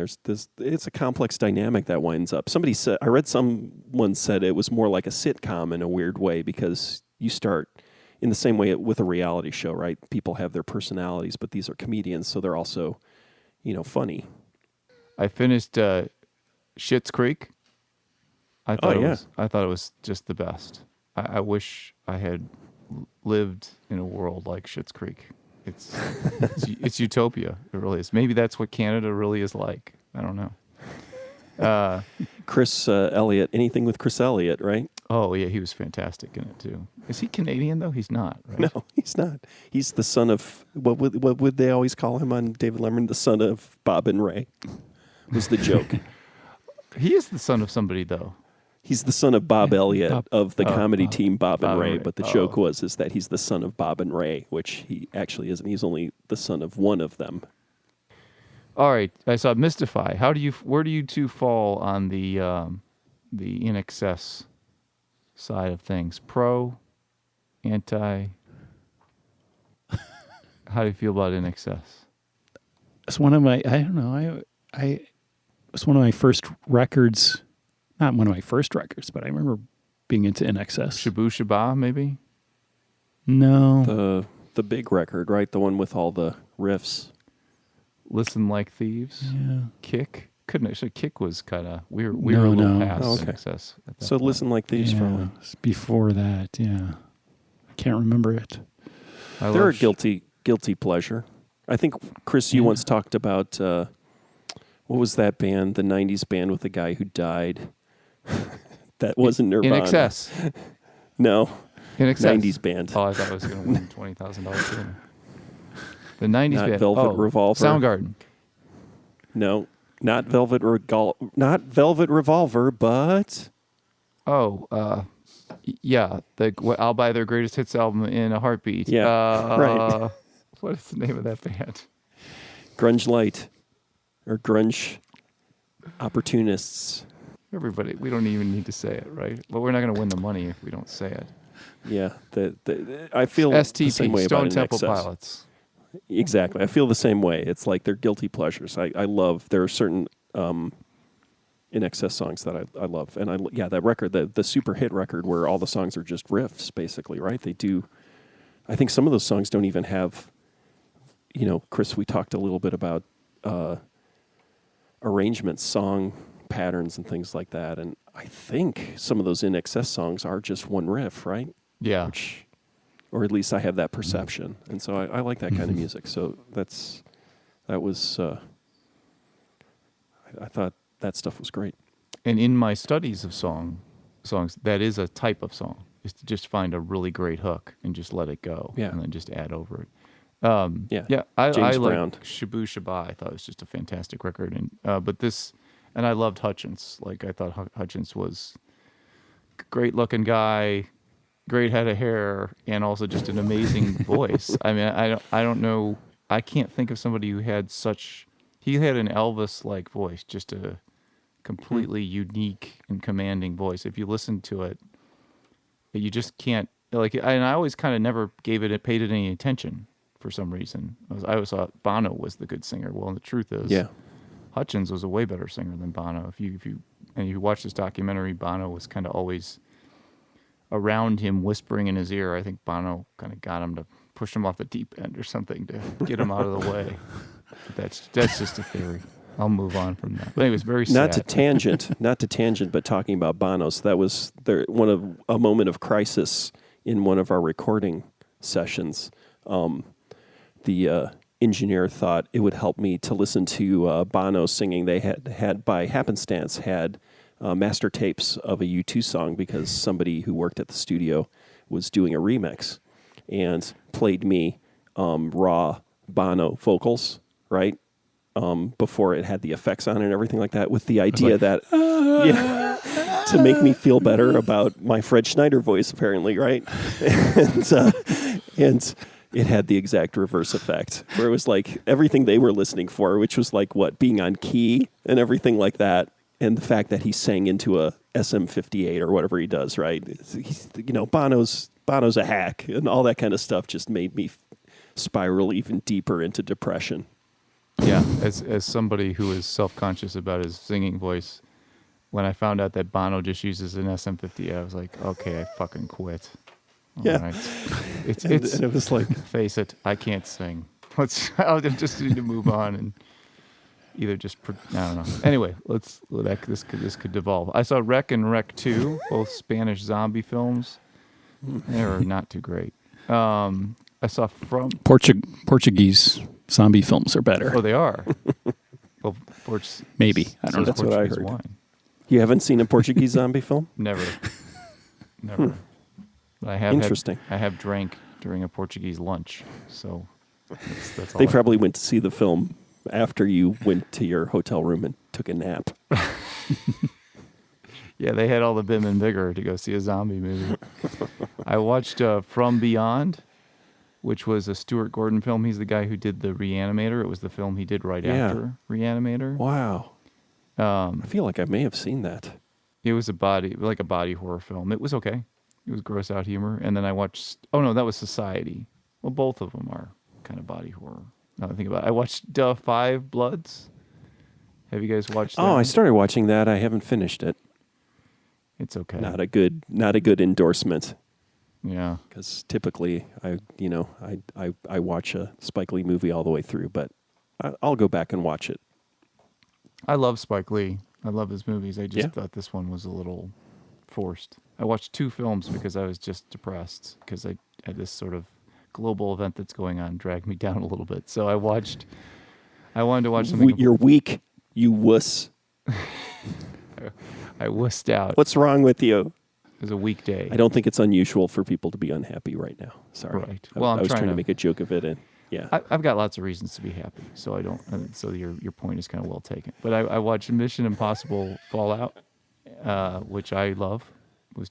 it's a complex dynamic that winds up. I read someone said it was more like a sitcom in a weird way, because you start in the same way with a reality show, right? People have their personalities, but these are comedians, so they're also funny. I finished Schitt's Creek. I thought it was just the best. I wish I had lived in a world like Schitt's Creek. It's utopia. It really is. Maybe that's what Canada really is like. I don't know. Chris Elliott. Anything with Chris Elliott, right? Oh yeah, he was fantastic in it too. Is he Canadian though? He's not. Right? No, he's not. He's the son of what would they always call him on David Letterman? The son of Bob and Ray. Was the joke. He is the son of somebody though. He's the son of Bob Elliott of the comedy team Bob and Ray, Ray. but the joke is that he's the son of Bob and Ray, which he actually isn't. He's only the son of one of them. All right, I saw Mystify. Where do you two fall on the In Excess side of things? Pro, anti? How do you feel about In Excess? It's one of my, I don't know, it was one of my first records. Not one of my first records, but I remember being into NXS. Shabu Shaba, maybe? No. The big record, right? The one with all the riffs. Listen Like Thieves. Yeah. Kick. Couldn't actually. Kick was kind of we were a little past NXS. So point. Listen Like Thieves from before that. Yeah, I can't remember it. They're a guilty pleasure. I think Chris, you once talked about what was that band? The '90s band with the guy who died. That wasn't Nirvana. In Excess. No. In Excess. 90s band. Oh, I thought I was going to win $20,000. The 90s not band. Velvet Revolver. Soundgarden. No, not Velvet Revolver, but yeah. I'll buy their greatest hits album in a heartbeat. Yeah, right. What is the name of that band? Grunge Light or Grunge Opportunists. Everybody, we don't even need to say it, right? But we're not going to win the money if we don't say it. Yeah, I feel STP, the same way Stone about Temple NXS. Pilots. Exactly. I feel the same way. It's like they're guilty pleasures. I love, there are certain In Excess songs that I love. And that record, the super hit record where all the songs are just riffs, basically, right? They do, I think some of those songs don't even have, Chris, we talked a little bit about arrangements, song patterns and things like that. And I think some of those In Excess songs are just one riff, right? Yeah. Or at least I have that perception. And so I like that kind of music. So that was, I thought that stuff was great. And in my studies of songs, that is a type of song, is to just find a really great hook and just let it go. Yeah. And then just add over it. I I Brown. like Shabu Shaba. I thought it was just a fantastic record. And I loved Hutchins. Like, I thought Hutchins was a great looking guy, great head of hair, and also just an amazing voice. I mean, I don't know. I can't think of somebody who had such. He had an Elvis-like voice, just a completely unique and commanding voice. If you listen to it, you just can't like. And I always kind of never paid it any attention for some reason. I always thought Bono was the good singer. Well, the truth is, Hutchins was a way better singer than Bono. If you watch this documentary, Bono was kind of always around him, whispering in his ear. I think Bono kind of got him to push him off the deep end or something to get him out of the way. But that's just a theory. I'll move on from that. But anyway, it's very sad. Not to tangent, but talking about Bono. So that was a moment of crisis in one of our recording sessions. The engineer thought it would help me to listen to Bono singing. They had by happenstance master tapes of a U2 song because somebody who worked at the studio was doing a remix and played me raw Bono vocals, right? Before it had the effects on it and everything like that, with the idea that to make me feel better about my Fred Schneider voice, apparently, right? and it had the exact reverse effect, where it was like everything they were listening for, which was like being on key and everything like that, and the fact that he sang into a SM58 or whatever he does, right? Bono's a hack, and all that kind of stuff just made me spiral even deeper into depression. Yeah, as somebody who is self-conscious about his singing voice, when I found out that Bono just uses an SM58, I was like, okay, I fucking quit. All right. And it was like, face it, I can't sing. I'll just need to move on and either just I don't know. Anyway, this could devolve. I saw Rec and Rec 2, both Spanish zombie films. They were not too great. I saw Portuguese zombie films are better. Oh, they are. Well, maybe. I don't know. That's what I heard. Wine. You haven't seen a Portuguese zombie film? Never. But I have. Interesting. I have drank during a Portuguese lunch, so that's all. They probably went to see the film after you went to your hotel room and took a nap. Yeah, they had all the vim and vigor to go see a zombie movie. I watched From Beyond, which was a Stuart Gordon film. He's the guy who did The Reanimator. It was the film he did right after Reanimator. Wow. I feel like I may have seen that. It was a body horror film. It was okay. It was gross out humor. And then I watched, that was Society. Well, both of them are kind of body horror. Now that I think about it. I watched Five Bloods. Have you guys watched that? Oh, I started watching that. I haven't finished it. It's okay. Not a good endorsement. Yeah. Because typically, I watch a Spike Lee movie all the way through, but I'll go back and watch it. I love Spike Lee. I love his movies. I just thought this one was a little forced. I watched 2 films because I was just depressed because I had this sort of global event that's going on drag me down a little bit. So I wanted to watch something. You're weak, you wuss. I wussed out. What's wrong with you? It was a weekday. I don't think it's unusual for people to be unhappy right now. Sorry. Right. Well, I was trying to make a joke of it, and I've got lots of reasons to be happy, so I don't. So your point is kind of well taken. But I watched Mission Impossible Fallout, which I love,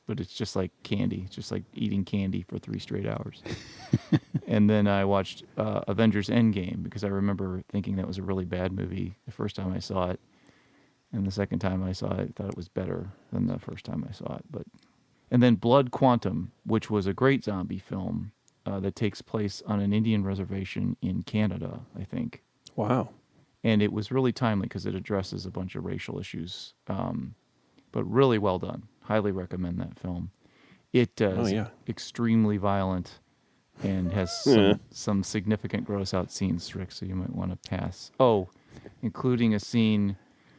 but it's just like candy. It's just like eating candy for 3 straight hours. And then I watched Avengers Endgame because I remember thinking that was a really bad movie the first time I saw it, and the second time I saw it, I thought it was better than the first time I saw it. And then Blood Quantum, which was a great zombie film that takes place on an Indian reservation in Canada, I think. Wow. And it was really timely because it addresses a bunch of racial issues, but really well done. Highly recommend that film. It is extremely violent and has some significant gross out scenes, Rick, so you might want to pass. Oh, including a scene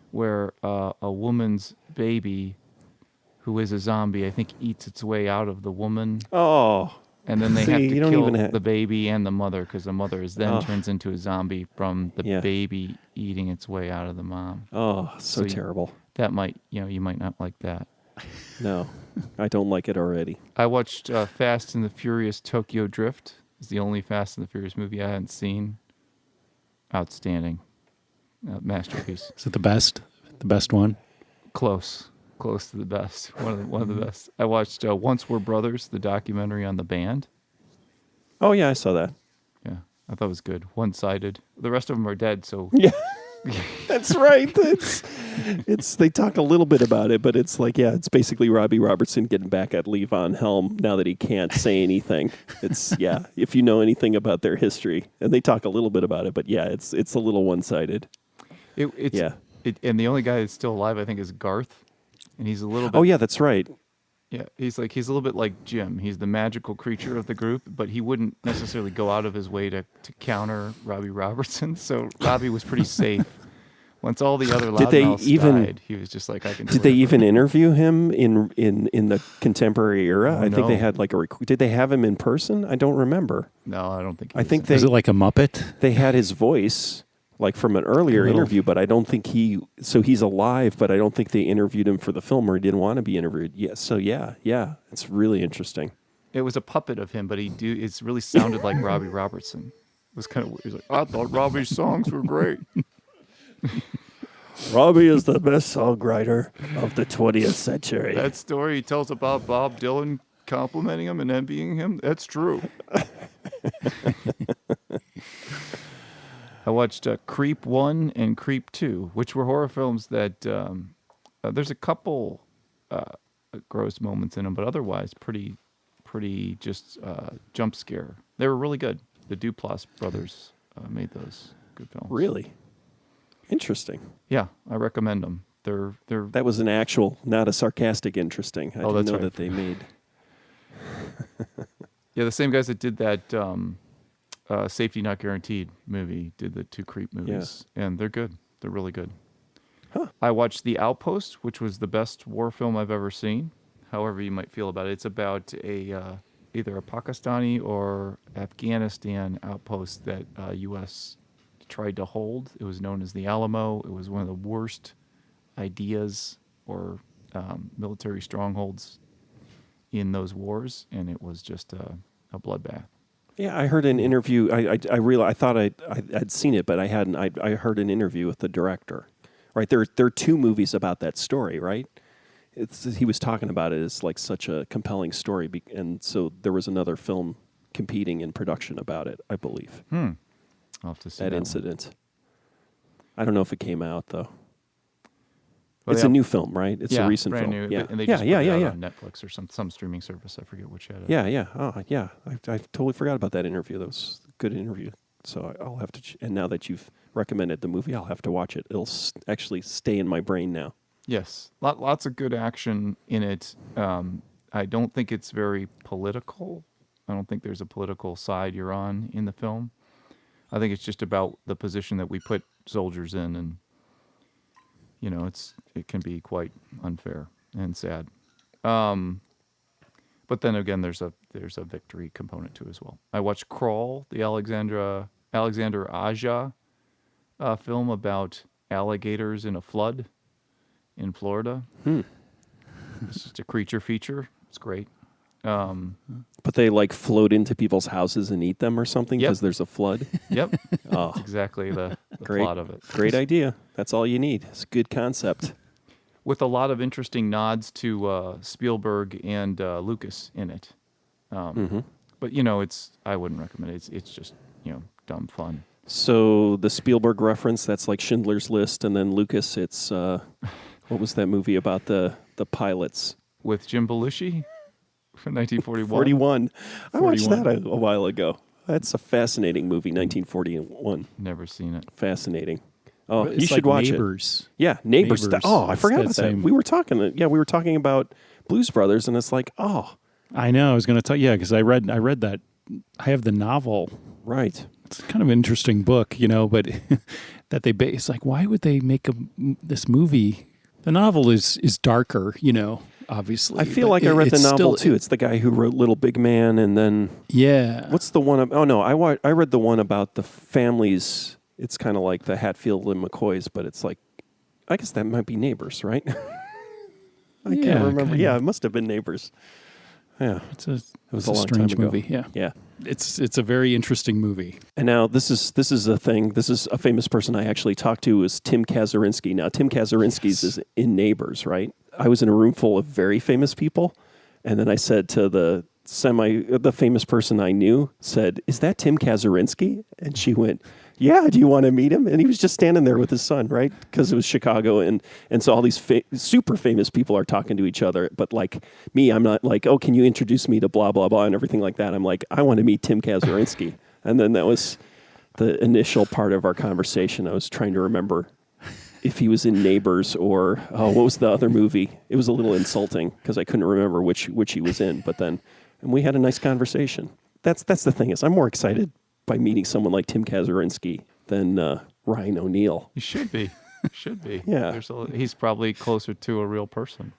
where a woman's baby, who is a zombie, I think eats its way out of the woman. Oh. And then they have to kill the baby and the mother because the mother turns into a zombie from the baby eating its way out of the mom. Oh, so terrible. That might, you might not like that. No, I don't like it already. I watched Fast and the Furious Tokyo Drift. It's the only Fast and the Furious movie I hadn't seen. Outstanding. Masterpiece. Is it the best? The best one? Close close to the best. One of the best. I watched Once We're Brothers, the documentary on the band. Oh yeah, I saw that. Yeah, I thought it was good. One-sided. The rest of them are dead, so Yeah, that's right. It's they talk a little bit about it, but it's like, yeah, it's basically Robbie Robertson getting back at Levon Helm now that he can't say anything. It's yeah, if you know anything about their history, and they talk a little bit about it, but yeah, it's a little one-sided. And the only guy that's still alive, I think, is Garth, and he's a little bit. Oh yeah, that's right. Yeah, he's a little bit like Jim. He's the magical creature of the group, but he wouldn't necessarily go out of his way to counter Robbie Robertson. So Robbie was pretty safe. Once all the other loudmouths died, he was just like, I can. Did they even interview him in the contemporary era? I think they had like did they have him in person? I don't remember. No, I don't think. I think Was it like a Muppet? they had his voice like from an earlier interview, but I don't think he's alive, but I don't think they interviewed him for the film, or he didn't want to be interviewed. Yeah, so yeah, it's really interesting. It was a puppet of him, but it's really sounded like Robbie Robertson. It was kind of weird. He's like, I thought Robbie's songs were great. Robbie is the best songwriter of the 20th century. That story he tells about Bob Dylan complimenting him and envying him, that's true. I watched Creep 1 and Creep 2, which were horror films that there's a couple gross moments in them, but otherwise pretty just jump scare. They were really good. The Duplass brothers made those good films. Really? Interesting. Yeah, I recommend them. They're That was an actual, not a sarcastic interesting. I didn't know that they made. Yeah, the same guys that did that Safety Not Guaranteed movie did the 2 Creep movies, and they're good. They're really good. Huh. I watched The Outpost, which was the best war film I've ever seen. However you might feel about it, it's about either a Pakistani or Afghanistan outpost that U.S. tried to hold. It was known as the Alamo. It was one of the worst ideas or military strongholds in those wars, and it was just a bloodbath. Yeah, I heard an interview. I realized I thought I'd seen it, but I hadn't. I heard an interview with the director. Right, there are 2 movies about that story. Right, he was talking about it as like such a compelling story, and so there was another film competing in production about it. I believe. I'll have to see that incident. One. I don't know if it came out though. Well, it's a new film, right? It's a recent brand film. New, yeah, and they just put it out on Netflix or some streaming service. I forget which had it. Yeah. Oh, yeah. I totally forgot about that interview. That was a good interview. So I'll have to. And now that you've recommended the movie, I'll have to watch it. It'll actually stay in my brain now. Yes, lots of good action in it. I don't think it's very political. I don't think there's a political side you're on in the film. I think it's just about the position that we put soldiers in, and it can be quite unfair and sad. But then again, there's a victory component to it as well. I watched Crawl, the Alexander Aja film about alligators in a flood in Florida. It's just a creature feature. It's great. But they like float into people's houses and eat them or something because there's a flood? Yep. That's exactly the plot of it. Great idea. That's all you need. It's a good concept. With a lot of interesting nods to Spielberg and Lucas in it. But, I wouldn't recommend it. It's just, dumb fun. So the Spielberg reference, that's like Schindler's List, and then Lucas, it's, what was that movie about the pilots? With Jim Belushi? From 1941. 41. I watched that a while ago. That's a fascinating movie, 1941. Never seen it. Fascinating. Oh, it's you should watch Neighbors. it. Yeah, Neighbors. Oh, I forgot about that. Same. We were talking about Blues Brothers, and it's like, oh. I know. I was going to tell you, because I read that. I have the novel. Right. It's kind of an interesting book, but that they base, like, why would they make this movie? The novel is darker, obviously. I feel like I read the novel too. It's the guy who wrote Little Big Man, and then what's the one? I read the one about the families. It's kind of like the Hatfield and McCoys, but it's like, I guess that might be Neighbors, right? I can't remember. Kinda. Yeah, it must have been Neighbors. Yeah, it was a long strange time ago. Movie. Yeah. It's a very interesting movie. And now this is a thing. This is a famous person I actually talked to is Tim Kazurinsky. Now Tim Kazurinsky's is in Neighbors, right? I was in a room full of very famous people, and then I said to the famous person I knew, said, "Is that Tim Kazurinsky?" And she went, "Yeah, do you want to meet him?" And he was just standing there with his son, right? Because it was Chicago, and so all these super famous people are talking to each other. But like me, I'm not like, "Oh, can you introduce me to blah blah blah" and everything like that. I'm like, "I want to meet Tim Kazurinsky," and then that was the initial part of our conversation. I was trying to remember if he was in Neighbors or what was the other movie? It was a little insulting because I couldn't remember which he was in. But then, and we had a nice conversation. That's the thing is, I'm more excited by meeting someone like Tim Kazurinsky than Ryan O'Neal. You should be. Should be. Yeah. He's probably closer to a real person.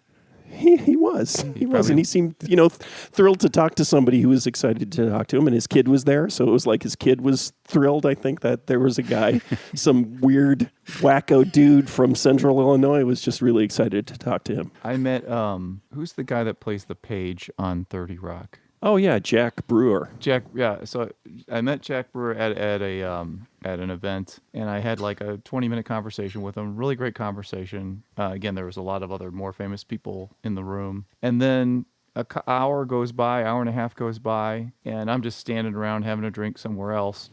He was, and he seemed, thrilled to talk to somebody who was excited to talk to him, and his kid was there, so it was like his kid was thrilled. I think that there was a guy, some weird wacko dude from Central Illinois, was just really excited to talk to him. I met who's the guy that plays the page on 30 Rock? Oh yeah, Jack Brewer. So I met Jack Brewer at an event, and I had like a 20-minute conversation with him. Really great conversation. Again, there was a lot of other more famous people in the room. And then hour and a half goes by, and I'm just standing around having a drink somewhere else,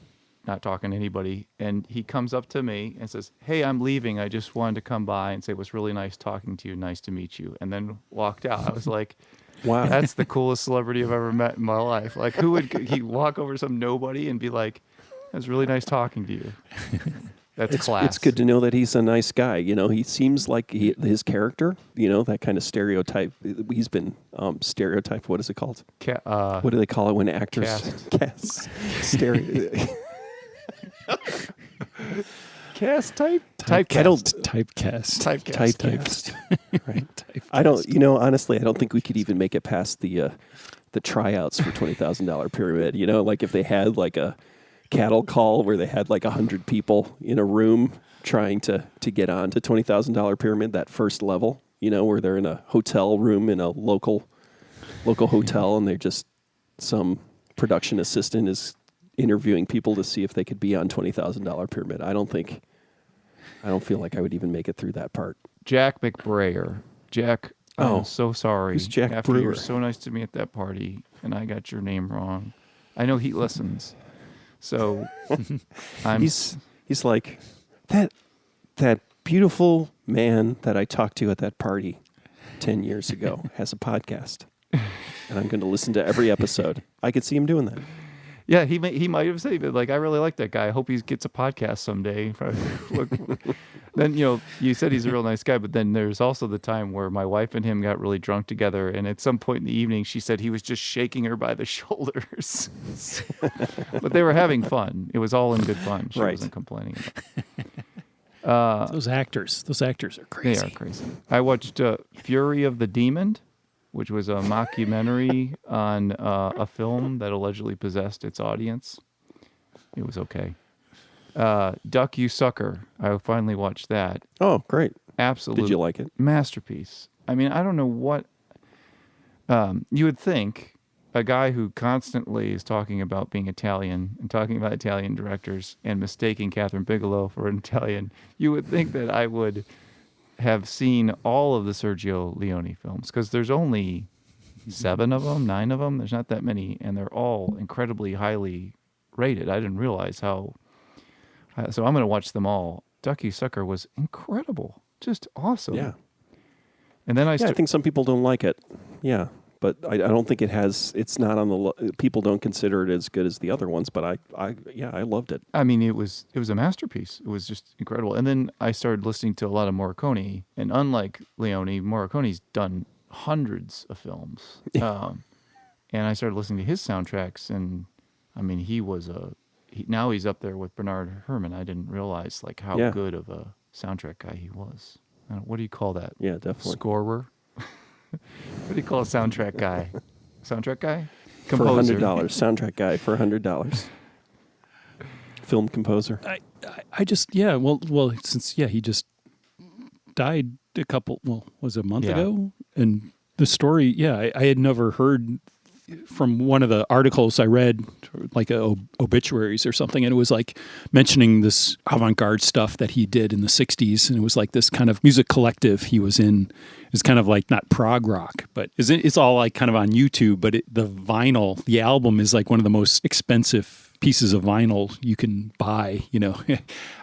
not talking to anybody. And he comes up to me and says, "Hey, I'm leaving. I just wanted to come by and say it was really nice talking to you. Nice to meet you." And then walked out. I was like, wow, that's the coolest celebrity I've ever met in my life. Like, who would he walk over to some nobody and be like, "It was really nice talking to you"? That's class. It's good to know that he's a nice guy. He seems like his character, that kind of stereotype. He's been stereotyped. What is it called? What do they call it when actors cast typecast. Right. I don't. Honestly, I don't think we could even make it past the tryouts for $20,000 pyramid. Like if they had like a cattle call where they had like 100 people in a room trying to get on to $20,000 pyramid, that first level, where they're in a hotel room in a local hotel, and they're just some production assistant is interviewing people to see if they could be on $20,000 pyramid. I don't feel like I would even make it through that part. Jack McBrayer. Jack, I'm so sorry. Who's Jack After Brewer? you were so nice to me at that party, and I got your name wrong. I know he listens. So he's like that beautiful man that I talked to at that party 10 years ago has a podcast, and I'm going to listen to every episode. I could see him doing that. Yeah, he might have said that. Like, I really like that guy. I hope he gets a podcast someday. Then you said he's a real nice guy, but then there's also the time where my wife and him got really drunk together, and at some point in the evening, she said he was just shaking her by the shoulders. But they were having fun. It was all in good fun. She wasn't complaining about it. Those actors are crazy. They are crazy. I watched Fury of the Demon, which was a mockumentary on a film that allegedly possessed its audience. It was okay. Duck You Sucker. I finally watched that. Oh, great. Absolute Did you like it? Masterpiece. I mean, I don't know what... you would think a guy who constantly is talking about being Italian and talking about Italian directors and mistaking Catherine Bigelow for an Italian, you would think that I would have seen all of the Sergio Leone films, because there's only 9 of them. There's not that many, and they're all incredibly highly rated. I didn't realize how. So I'm going to watch them all. Duck You Sucker was incredible, just awesome. Yeah. And then I think some people don't like it. Yeah, but I don't think it has. It's not on the. People don't consider it as good as the other ones, but I loved it. I mean, it was a masterpiece. It was just incredible. And then I started listening to a lot of Morricone, and unlike Leone, Morricone's done hundreds of films. And I started listening to his soundtracks, and I mean, now he's up there with Bernard Herrmann. I didn't realize like how good of a soundtrack guy he was. What do you call that? Yeah, definitely. Scorer? What do you call a soundtrack guy? Soundtrack guy? Composer. For $100. Soundtrack guy for $100. Film composer. I just, well, since, he just died was a month ago? And the story, I had never heard from one of the articles I read, like obituaries or something, and it was like mentioning this avant-garde stuff that he did in the 60s, and it was like this kind of music collective he was in. It was kind of like not prog rock, but it's all like kind of on YouTube, but the vinyl, the album is like one of the most expensive pieces of vinyl you can buy, you know.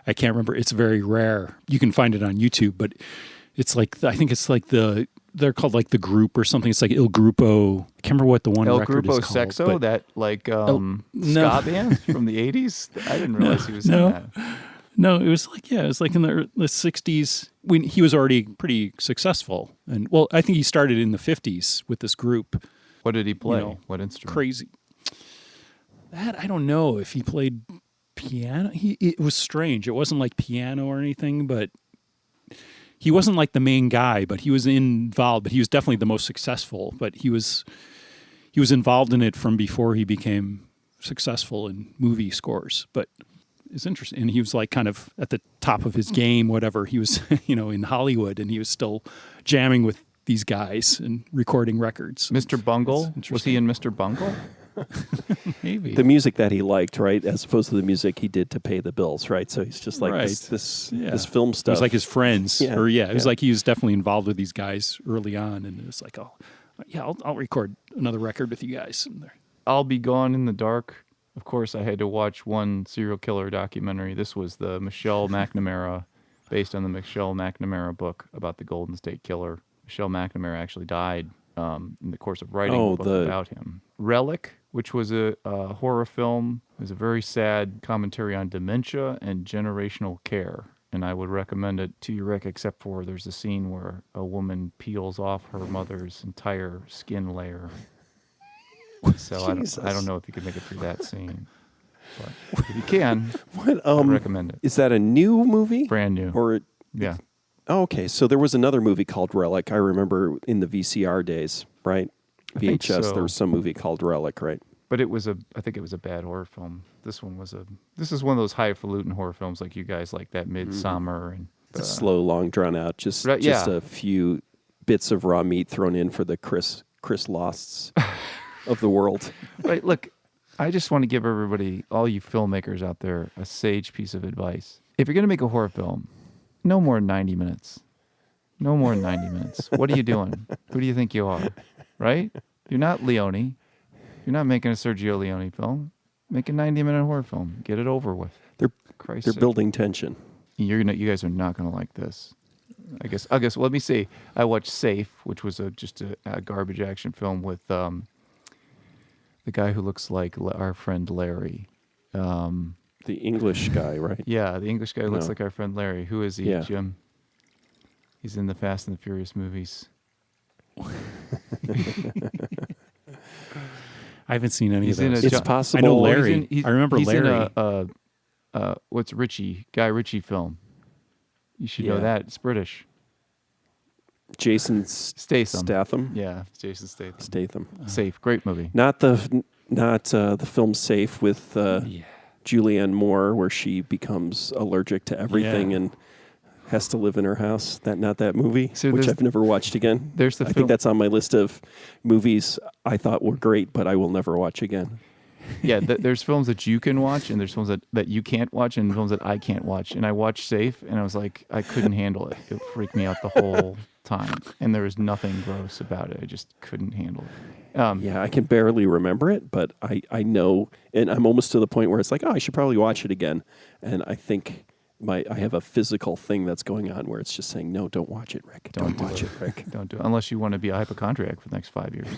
I can't remember. It's very rare. You can find it on YouTube, but it's like, I think it's like they're called like the Group or something. It's like Il Grupo. I can't remember what the one El record Grupo is called. Sexo, that like no. ska band from the 80s? I didn't realize he was in that. No, it was like, it was like in the 60s when he was already pretty successful. And well, I think he started in the 50s with this group. What did he play? You know, what instrument? Crazy. That, I don't know if he played piano. It was strange. It wasn't like piano or anything, but he wasn't like the main guy, but he was involved, but he was definitely the most successful, but he was involved in it from before he became successful in movie scores. But it's interesting. And he was like kind of at the top of his game, whatever. He was, in Hollywood, and he was still jamming with these guys and recording records. Mr. Bungle? Was he in Mr. Bungle? Maybe. The music that he liked, right, as opposed to the music he did to pay the bills, right? So he's just like Right. this Yeah. film stuff. It was like his friends. Yeah, It was yeah. like he was definitely involved with these guys early on. And it was like, oh, yeah, I'll record another record with you guys. And I'll Be Gone in the Dark. Of course, I had to watch one serial killer documentary. This was the Michelle McNamara, based on the Michelle McNamara book about the Golden State Killer. Michelle McNamara actually died in the course of writing a book about him. Relic, which was a horror film, is a very sad commentary on dementia and generational care. And I would recommend it to you, Rick, except for there's a scene where a woman peels off her mother's entire skin layer. So I don't know if you can make it through that scene. But if you can, I recommend it. Is that a new movie? Brand new. Or Yeah. Oh, okay. So there was another movie called Relic. I remember in the VCR days, right? I think VHS. so. There was some movie called Relic, right? But I think it was a bad horror film. This is one of those highfalutin horror films like you guys like that Midsummer and It's slow, long, drawn out. Just yeah. a few bits of raw meat thrown in for the Chris Losts of the world. Right, look, I just want to give everybody, all you filmmakers out there, a sage piece of advice. If you're going to make a horror film, no more than 90 minutes. No more than 90 minutes. What are you doing? Who do you think you are? Right? You're not Leone. You're not making a Sergio Leone film. Make a 90-minute horror film. Get it over with. They're Christ's sake. building tension. You guys are not going to like this. I guess. Let me see. I watched Safe, which was just a garbage action film with the guy who looks like our friend Larry. The English guy, right? Yeah, the English guy who looks No. like our friend Larry. Who is he, Yeah. Jim? He's in the Fast and the Furious movies. I haven't seen any He's of in those. a It's Jo- possible. I know He's Larry. in- I remember he's Larry. in what's Guy Ritchie film? You should know Yeah. that. It's British. Jason Statham. Yeah, Jason Statham. Statham. Safe, great movie. Not the film Safe with Julianne Moore, where she becomes allergic to everything Yeah. and has to live in her house. Not that movie, So which there's- I've never watched again. There's the I film. think that's on my list of movies I thought were great, but I will never watch again. Yeah, there's films that you can watch, and there's films that you can't watch, and films that I can't watch. And I watched Safe, and I was like, I couldn't handle it. It freaked me out the whole time. And there was nothing gross about it. I just couldn't handle it. Yeah, I can barely remember it, but I know, and I'm almost to the point where it's like, oh, I should probably watch it again. And I think I have a physical thing that's going on where it's just saying, no, don't watch it, Rick. Don't watch it, Rick. Don't do it unless you want to be a hypochondriac for the next 5 years.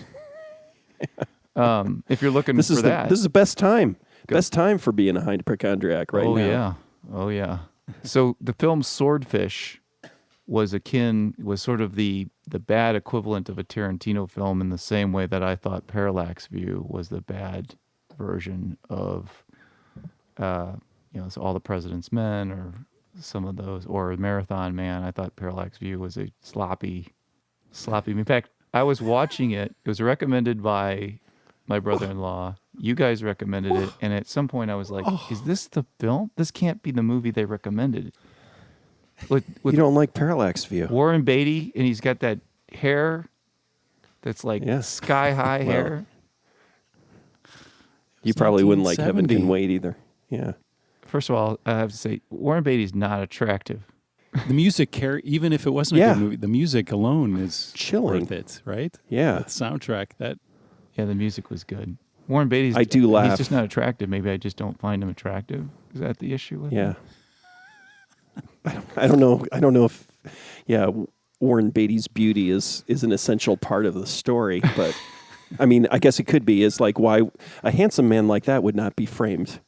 If you're looking This for is that, this is the best time. Best time for being a hypochondriac right now. Oh yeah. So the film Swordfish was sort of the bad equivalent of a Tarantino film in the same way that I thought Parallax View was the bad version of so All the President's Men or some of those, or Marathon Man. I thought Parallax View was a sloppy. In fact, I was watching it. It was recommended by my brother-in-law. You guys recommended it, and at some point I was like, "Is this the film? This can't be the movie they recommended." With You don't like Parallax View. Warren Beatty, and he's got that hair that's like Yeah. sky-high hair. You probably wouldn't like Heaven 1970. Can Wait either. Yeah. First of all, I have to say Warren Beatty's not attractive. The music, even if it wasn't a Yeah. good movie, the music alone is Chilling. worth it, right? Yeah. That soundtrack, that Yeah, the music was good. Warren Beatty's. I do laugh. He's just not attractive. Maybe I just don't find him attractive. Is that the issue with Yeah. him? I don't know. I don't know if, Warren Beatty's beauty is an essential part of the story, but I mean, I guess it could be. Is like why a handsome man like that would not be framed.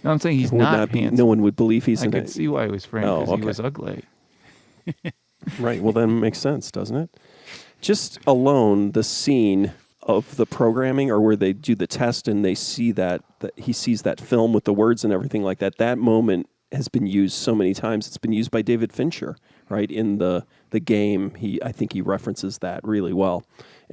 No, I'm saying he's Would not be. handsome. No one would believe he's I in could it. see why he was framed Oh, because okay. he was ugly. Right. Well, then it makes sense, doesn't it? Just alone, the scene of the programming, or where they do the test and they see that he sees that film with the words and everything like that. That moment has been used so many times. It's been used by David Fincher, right, in the game. I think he references that really well.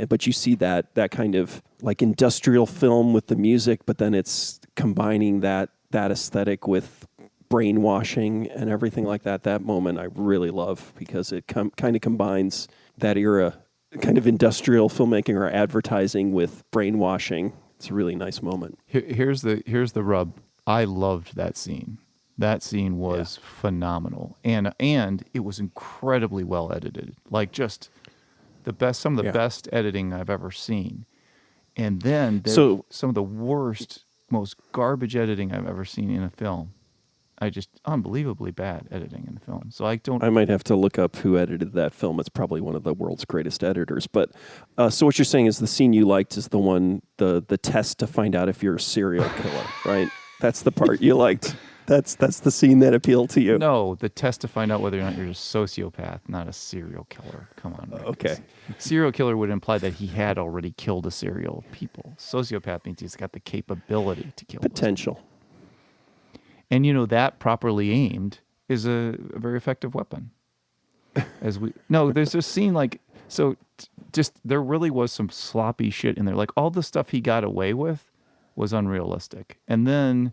But you see that kind of like industrial film with the music, but then it's combining that aesthetic with brainwashing and everything like that. That moment I really love because it kind of combines that era kind of industrial filmmaking or advertising with brainwashing. It's a really nice moment. Here's the rub. I loved that scene. That scene was phenomenal, and it was incredibly well edited. Like just the best, some of the best editing I've ever seen. And then there's some of the worst, most garbage editing I've ever seen in a film. Unbelievably bad editing in the film. So I might have to look up who edited that film. It's probably one of the world's greatest editors. But so what you're saying is the scene you liked is the one, the test to find out if you're a serial killer, right? That's the part you liked. That's the scene that appealed to you. No, the test to find out whether or not you're a sociopath, not a serial killer. Come on. Rick. Okay. Serial killer would imply that he had already killed a serial people. Sociopath means he's got the capability to kill. Potential. And that properly aimed is a very effective weapon. There's a scene there really was some sloppy shit in there. Like all the stuff he got away with was unrealistic. And then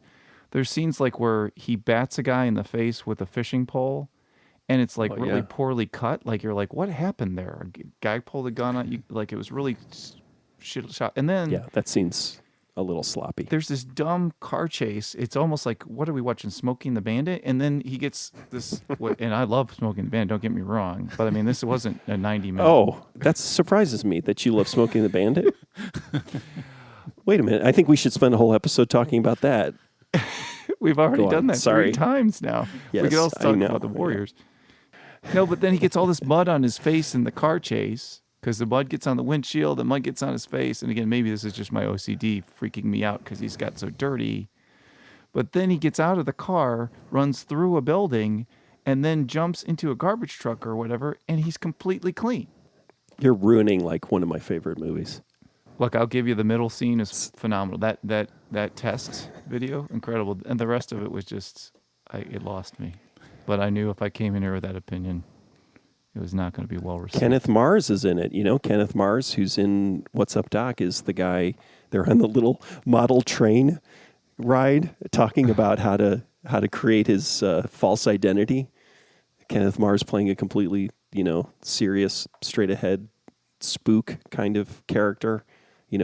there's scenes like where he bats a guy in the face with a fishing pole, and it's like really poorly cut. Like you're like, what happened there? A guy pulled a gun on you. Like it was really shit shot. And then that scene's a little sloppy. There's this dumb car chase. It's almost like, what are we watching? Smoking the Bandit? And then he gets this, and I love Smoking the Bandit, don't get me wrong, but I mean, this wasn't a 90-minute. Oh, that surprises me that you love Smoking the Bandit. Wait a minute. I think we should spend a whole episode talking about that. We've already done that 3 times now. Yes, we could also talk about the Warriors. No, but then he gets all this mud on his face in the car chase because the mud gets on the windshield, the mud gets on his face. And again, maybe this is just my OCD freaking me out because he's got so dirty. But then he gets out of the car, runs through a building, and then jumps into a garbage truck or whatever, and he's completely clean. You're ruining like one of my favorite movies. Look, I'll give you the middle scene is phenomenal. That test video, incredible. And the rest of it was just, it lost me. But I knew if I came in here with that opinion, it was not going to be well received. Kenneth Mars is in it. Kenneth Mars, who's in What's Up, Doc, is the guy. They're on the little model train ride, talking about how to create his false identity. Kenneth Mars playing a completely, serious, straight ahead spook kind of character.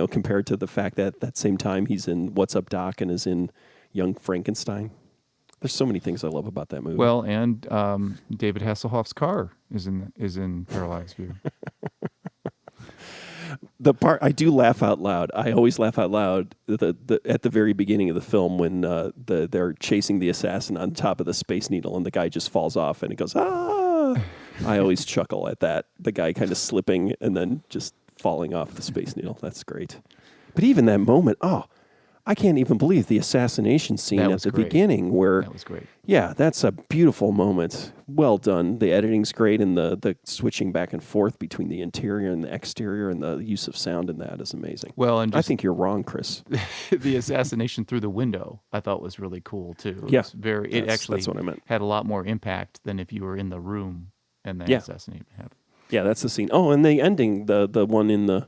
Compared to the fact that that same time he's in What's Up, Doc, and is in Young Frankenstein. There's so many things I love about that movie. Well, and David Hasselhoff's car is in Parallax View. The part I do laugh out loud. I always laugh out loud at the very beginning of the film when they're chasing the assassin on top of the Space Needle and the guy just falls off and it goes ah. I always chuckle at that. The guy kind of slipping and then just falling off the Space Needle. That's great. But even that moment, I can't even believe the assassination scene at the beginning where... That was great. Yeah, that's a beautiful moment. Well done. The editing's great and the switching back and forth between the interior and the exterior and the use of sound in that is amazing. Well, and I think you're wrong, Chris. The assassination through the window I thought was really cool too. It actually that's what I meant. had a lot more impact than if you were in the room and the assassination happened. Yeah, that's the scene. Oh, and the ending, the one in the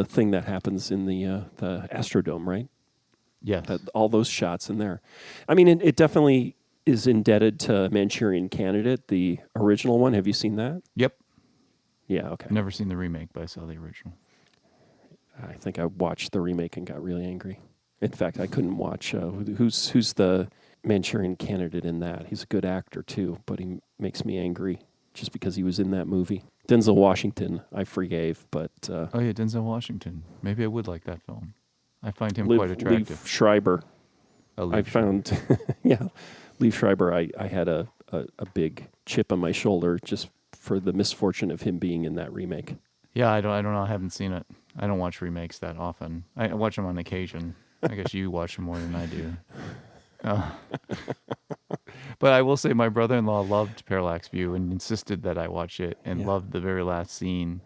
thing that happens in the Astrodome, right? Yes. All those shots in there. I mean, it definitely is indebted to Manchurian Candidate, the original one. Have you seen that? Yep. Yeah, okay. I've never seen the remake, but I saw the original. I think I watched the remake and got really angry. In fact, I couldn't watch. Who's the Manchurian Candidate in that? He's a good actor too, but he makes me angry just because he was in that movie. Denzel Washington, I forgave, but Oh yeah, Denzel Washington. Maybe I would like that film. I find him Liv, quite attractive. Liev Schreiber. Oh, I Liev Schreiber. found, yeah, Liev Schreiber. I had a big chip on my shoulder just for the misfortune of him being in that remake. Yeah, I don't know. I haven't seen it. I don't watch remakes that often. I watch them on occasion. I guess you watch them more than I do. But I will say my brother-in-law loved Parallax View and insisted that I watch it and loved the very last scene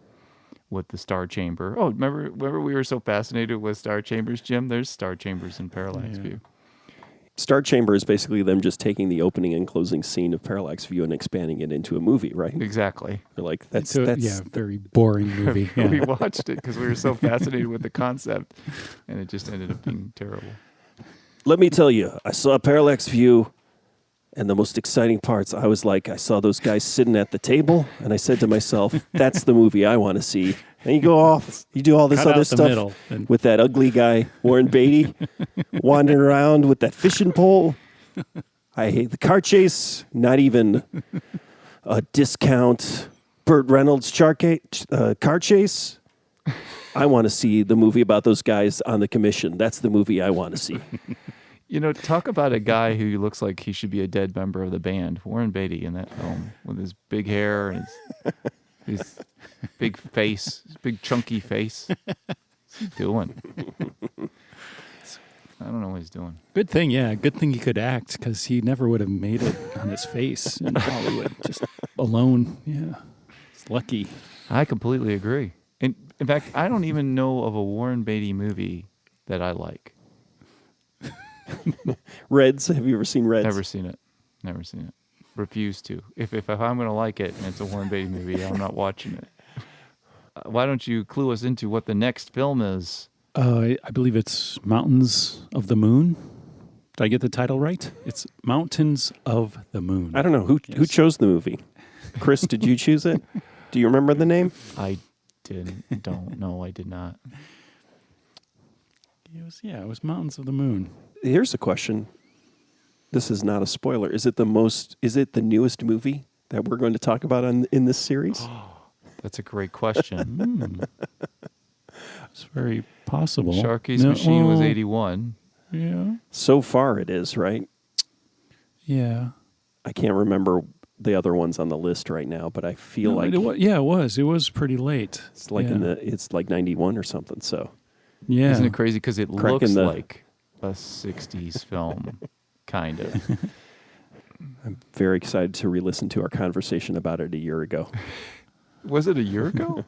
with the star chamber. Oh, remember we were so fascinated with star chambers, Jim? There's star chambers in Parallax View. Star Chamber is basically them just taking the opening and closing scene of Parallax View and expanding it into a movie, right? Exactly. They're like, that's very boring movie. Yeah. We watched it because we were so fascinated with the concept, and it just ended up being terrible. Let me tell you, I saw Parallax View, and the most exciting parts, I was like, I saw those guys sitting at the table, and I said to myself, that's the movie I want to see. And you go off, you do all this Cut other out the stuff middle and- with that ugly guy, Warren Beatty, wandering around with that fishing pole. I hate the car chase, not even a discount Burt Reynolds car chase. I want to see the movie about those guys on the commission. That's the movie I want to see. You know, talk about a guy who looks like he should be a dead member of the band, Warren Beatty, in that film with his big hair and his big face, his big chunky face. What's he doing? I don't know what he's doing. Good thing he could act because he never would have made it on his face in Hollywood, just alone. Yeah, it's lucky. I completely agree. In fact, I don't even know of a Warren Beatty movie that I like. Reds, have you ever seen Reds? Never seen it. Refuse to. If I'm going to like it and it's a Warren Beatty movie, I'm not watching it. Why don't you clue us into what the next film is? I believe it's Mountains of the Moon. Did I get the title right? It's Mountains of the Moon. I don't know. Who chose the movie? Chris, did you choose it? Do you remember the name? I don't know. I did not. It was Mountains of the Moon. Here's a question. This is not a spoiler. Is it the newest movie that we're going to talk about in this series? That's a great question. It's very possible. Sharky's Machine was 81. Yeah. So far it is, right? Yeah. I can't remember the other ones on the list right now, but I feel like it was. It was pretty late. it's like it's like 91 or something. So Yeah. Isn't it crazy? Because it Cracking looks the- like a 60s film, kind of. I'm very excited to re-listen to our conversation about it a year ago. Was it a year ago?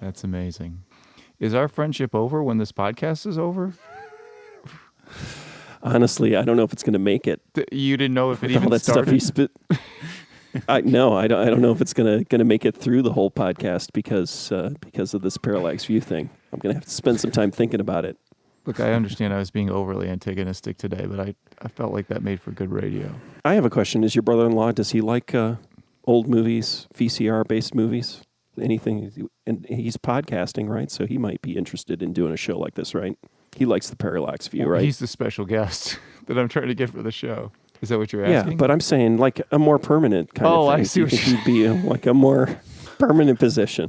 That's amazing. Is our friendship over when this podcast is over? Honestly, I don't know if it's going to make it. You didn't know if it With all even that started? stuff you spit. I don't know if it's gonna make it through the whole podcast because of this Parallax View thing. I'm gonna have to spend some time thinking about it. Look, I understand I was being overly antagonistic today, but I felt like that made for good radio. I have a question. Is your brother-in-law, does he like old movies, VCR-based movies, anything? And he's podcasting, right? So he might be interested in doing a show like this, right? He likes the Parallax View, right? He's the special guest that I'm trying to get for the show. Is that what you're Yeah, asking? but I'm saying like a more permanent kind of thing. I see Do what you think he'd be like a more permanent position?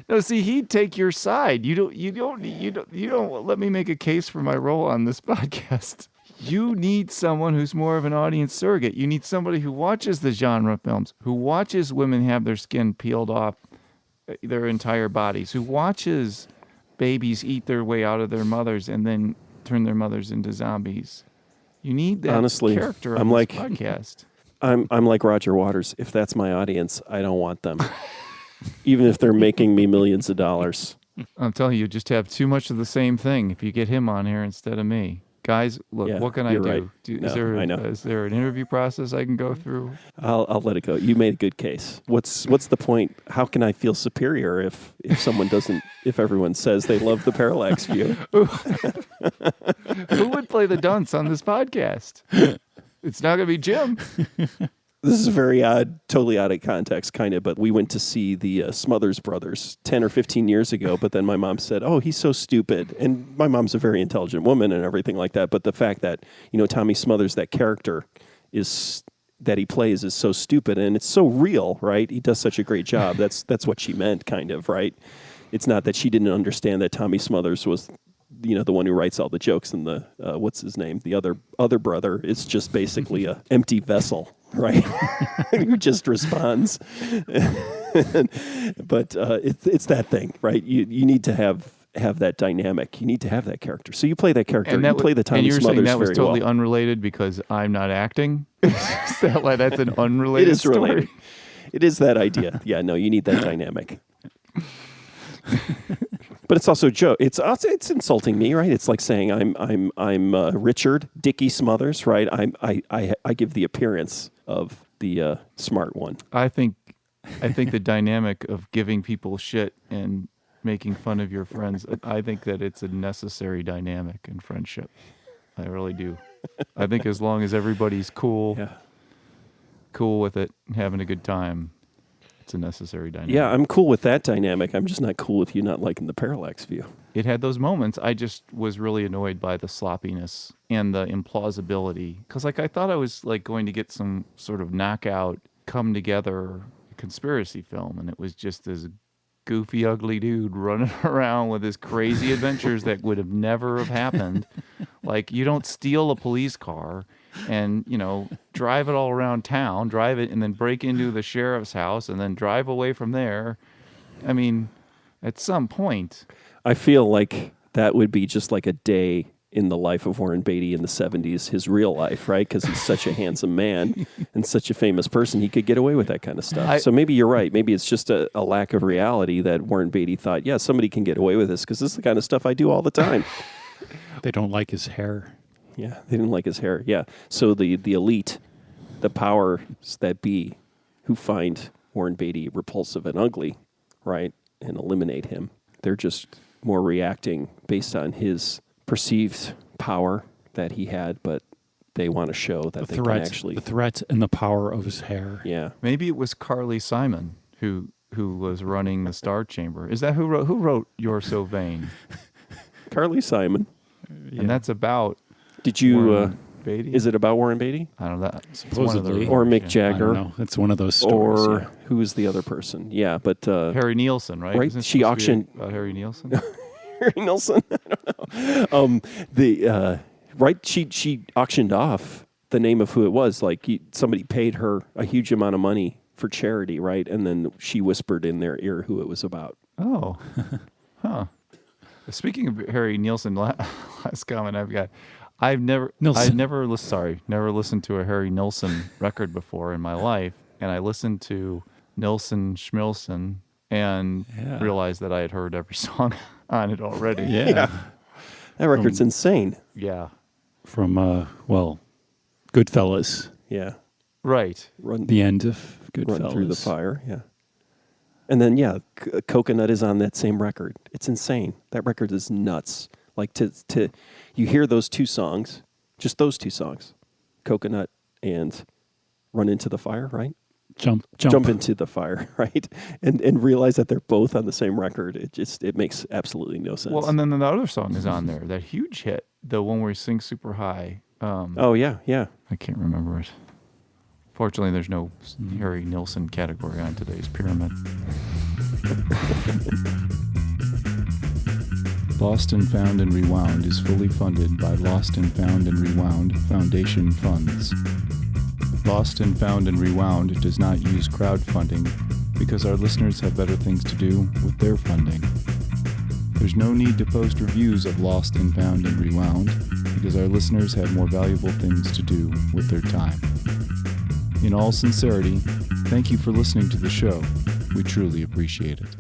No, see, he'd take your side. You don't let me make a case for my role on this podcast. You need someone who's more of an audience surrogate. You need somebody who watches the genre films, who watches women have their skin peeled off their entire bodies, who watches babies eat their way out of their mothers and then turn their mothers into zombies. You need that character on this podcast. I'm like Roger Waters. If that's my audience, I don't want them. Even if they're making me millions of dollars. I'm telling you, just have too much of the same thing if you get him on here instead of me. Guys, look, Yeah, what can I you're do? right. I know. Is there an interview process I can go through? I'll let it go. You made a good case. What's the point? How can I feel superior if someone doesn't, if everyone says they love the Parallax View? Who would play the dunce on this podcast? It's not going to be Jim. This is very odd, totally out of context, kind of, but we went to see the Smothers Brothers 10 or 15 years ago, but then my mom said, oh, he's so stupid. And my mom's a very intelligent woman and everything like that, but the fact that, Tommy Smothers, that character that he plays is so stupid, and it's so real, right? He does such a great job. That's what she meant, kind of, right? It's not that she didn't understand that Tommy Smothers was the one who writes all the jokes, and the what's his name, the other brother is just basically a empty vessel, right? Who just responds. But it's that thing, right? You need to have that dynamic. You need to have that character. So you play that character. And you play the Tommy Smothers very well. And you're saying that was totally unrelated because I'm not acting? Is that why that's an unrelated It is story? related. It is that idea. Yeah, no, you need that dynamic. But it's also Joe. It's insulting me, right? It's like saying I'm Richard Dickie Smothers, right? I give the appearance of the smart one. I think the dynamic of giving people shit and making fun of your friends, I think that it's a necessary dynamic in friendship. I really do. I think as long as everybody's cool with it, and having a good time, it's a necessary dynamic. Yeah, I'm cool with that dynamic. I'm just not cool with you not liking the parallax view. It had those moments. I just was really annoyed by the sloppiness and the implausibility. Because I thought I was going to get some sort of knockout, come together conspiracy film, and it was just this goofy, ugly dude running around with his crazy adventures that would have never have happened. You don't steal a police car and, drive it all around town, drive it and then break into the sheriff's house and then drive away from there. I mean, at some point. I feel like that would be just like a day in the life of Warren Beatty in the 70s, his real life, right? Because he's such a handsome man and such a famous person, he could get away with that kind of stuff. So maybe you're right. Maybe it's just a lack of reality that Warren Beatty thought, yeah, somebody can get away with this because this is the kind of stuff I do all the time. They don't like his hair. Yeah, they didn't like his hair. Yeah. So the elite, the powers that be, who find Warren Beatty repulsive and ugly, right, and eliminate him, they're just more reacting based on his perceived power that he had, but they want to show that they can actually... The threat and the power of his hair. Yeah. Maybe it was Carly Simon who was running the Star Chamber. Is that who wrote You're So Vain? Carly Simon. And that's about... Did you... Warren Beatty? Is it about Warren Beatty? I don't know. Supposedly. Or Mick Jagger. I don't know. It's one of those stories. Or who is the other person? Yeah, but... Harry Nielsen, right? Right? Isn't it She auctioned... about Harry Nielsen? Harry Nielsen? I don't know. Right? She auctioned off the name of who it was. Somebody paid her a huge amount of money for charity, right? And then she whispered in their ear who it was about. Oh. Huh. Speaking of Harry Nielsen, last comment I've got. I've never listened to a Harry Nilsson record before in my life, and I listened to Nilsson Schmilson and realized that I had heard every song on it already. Yeah. That record's insane. Yeah. From Goodfellas. Yeah. Right. The end of Goodfellas. Run Through the Fire, yeah. And then, Coconut is on that same record. It's insane. That record is nuts. You hear those two songs, just those two songs, Coconut and Run Into the Fire, right? Jump into the fire, right? And realize that they're both on the same record. It makes absolutely no sense. Well, and then the other song is on there, that huge hit, the one where he sings super high. Yeah. I can't remember it. Fortunately, there's no Harry Nilsson category on today's pyramid. Lost and Found and Rewound is fully funded by Lost and Found and Rewound Foundation funds. Lost and Found and Rewound does not use crowdfunding because our listeners have better things to do with their funding. There's no need to post reviews of Lost and Found and Rewound because our listeners have more valuable things to do with their time. In all sincerity, thank you for listening to the show. We truly appreciate it.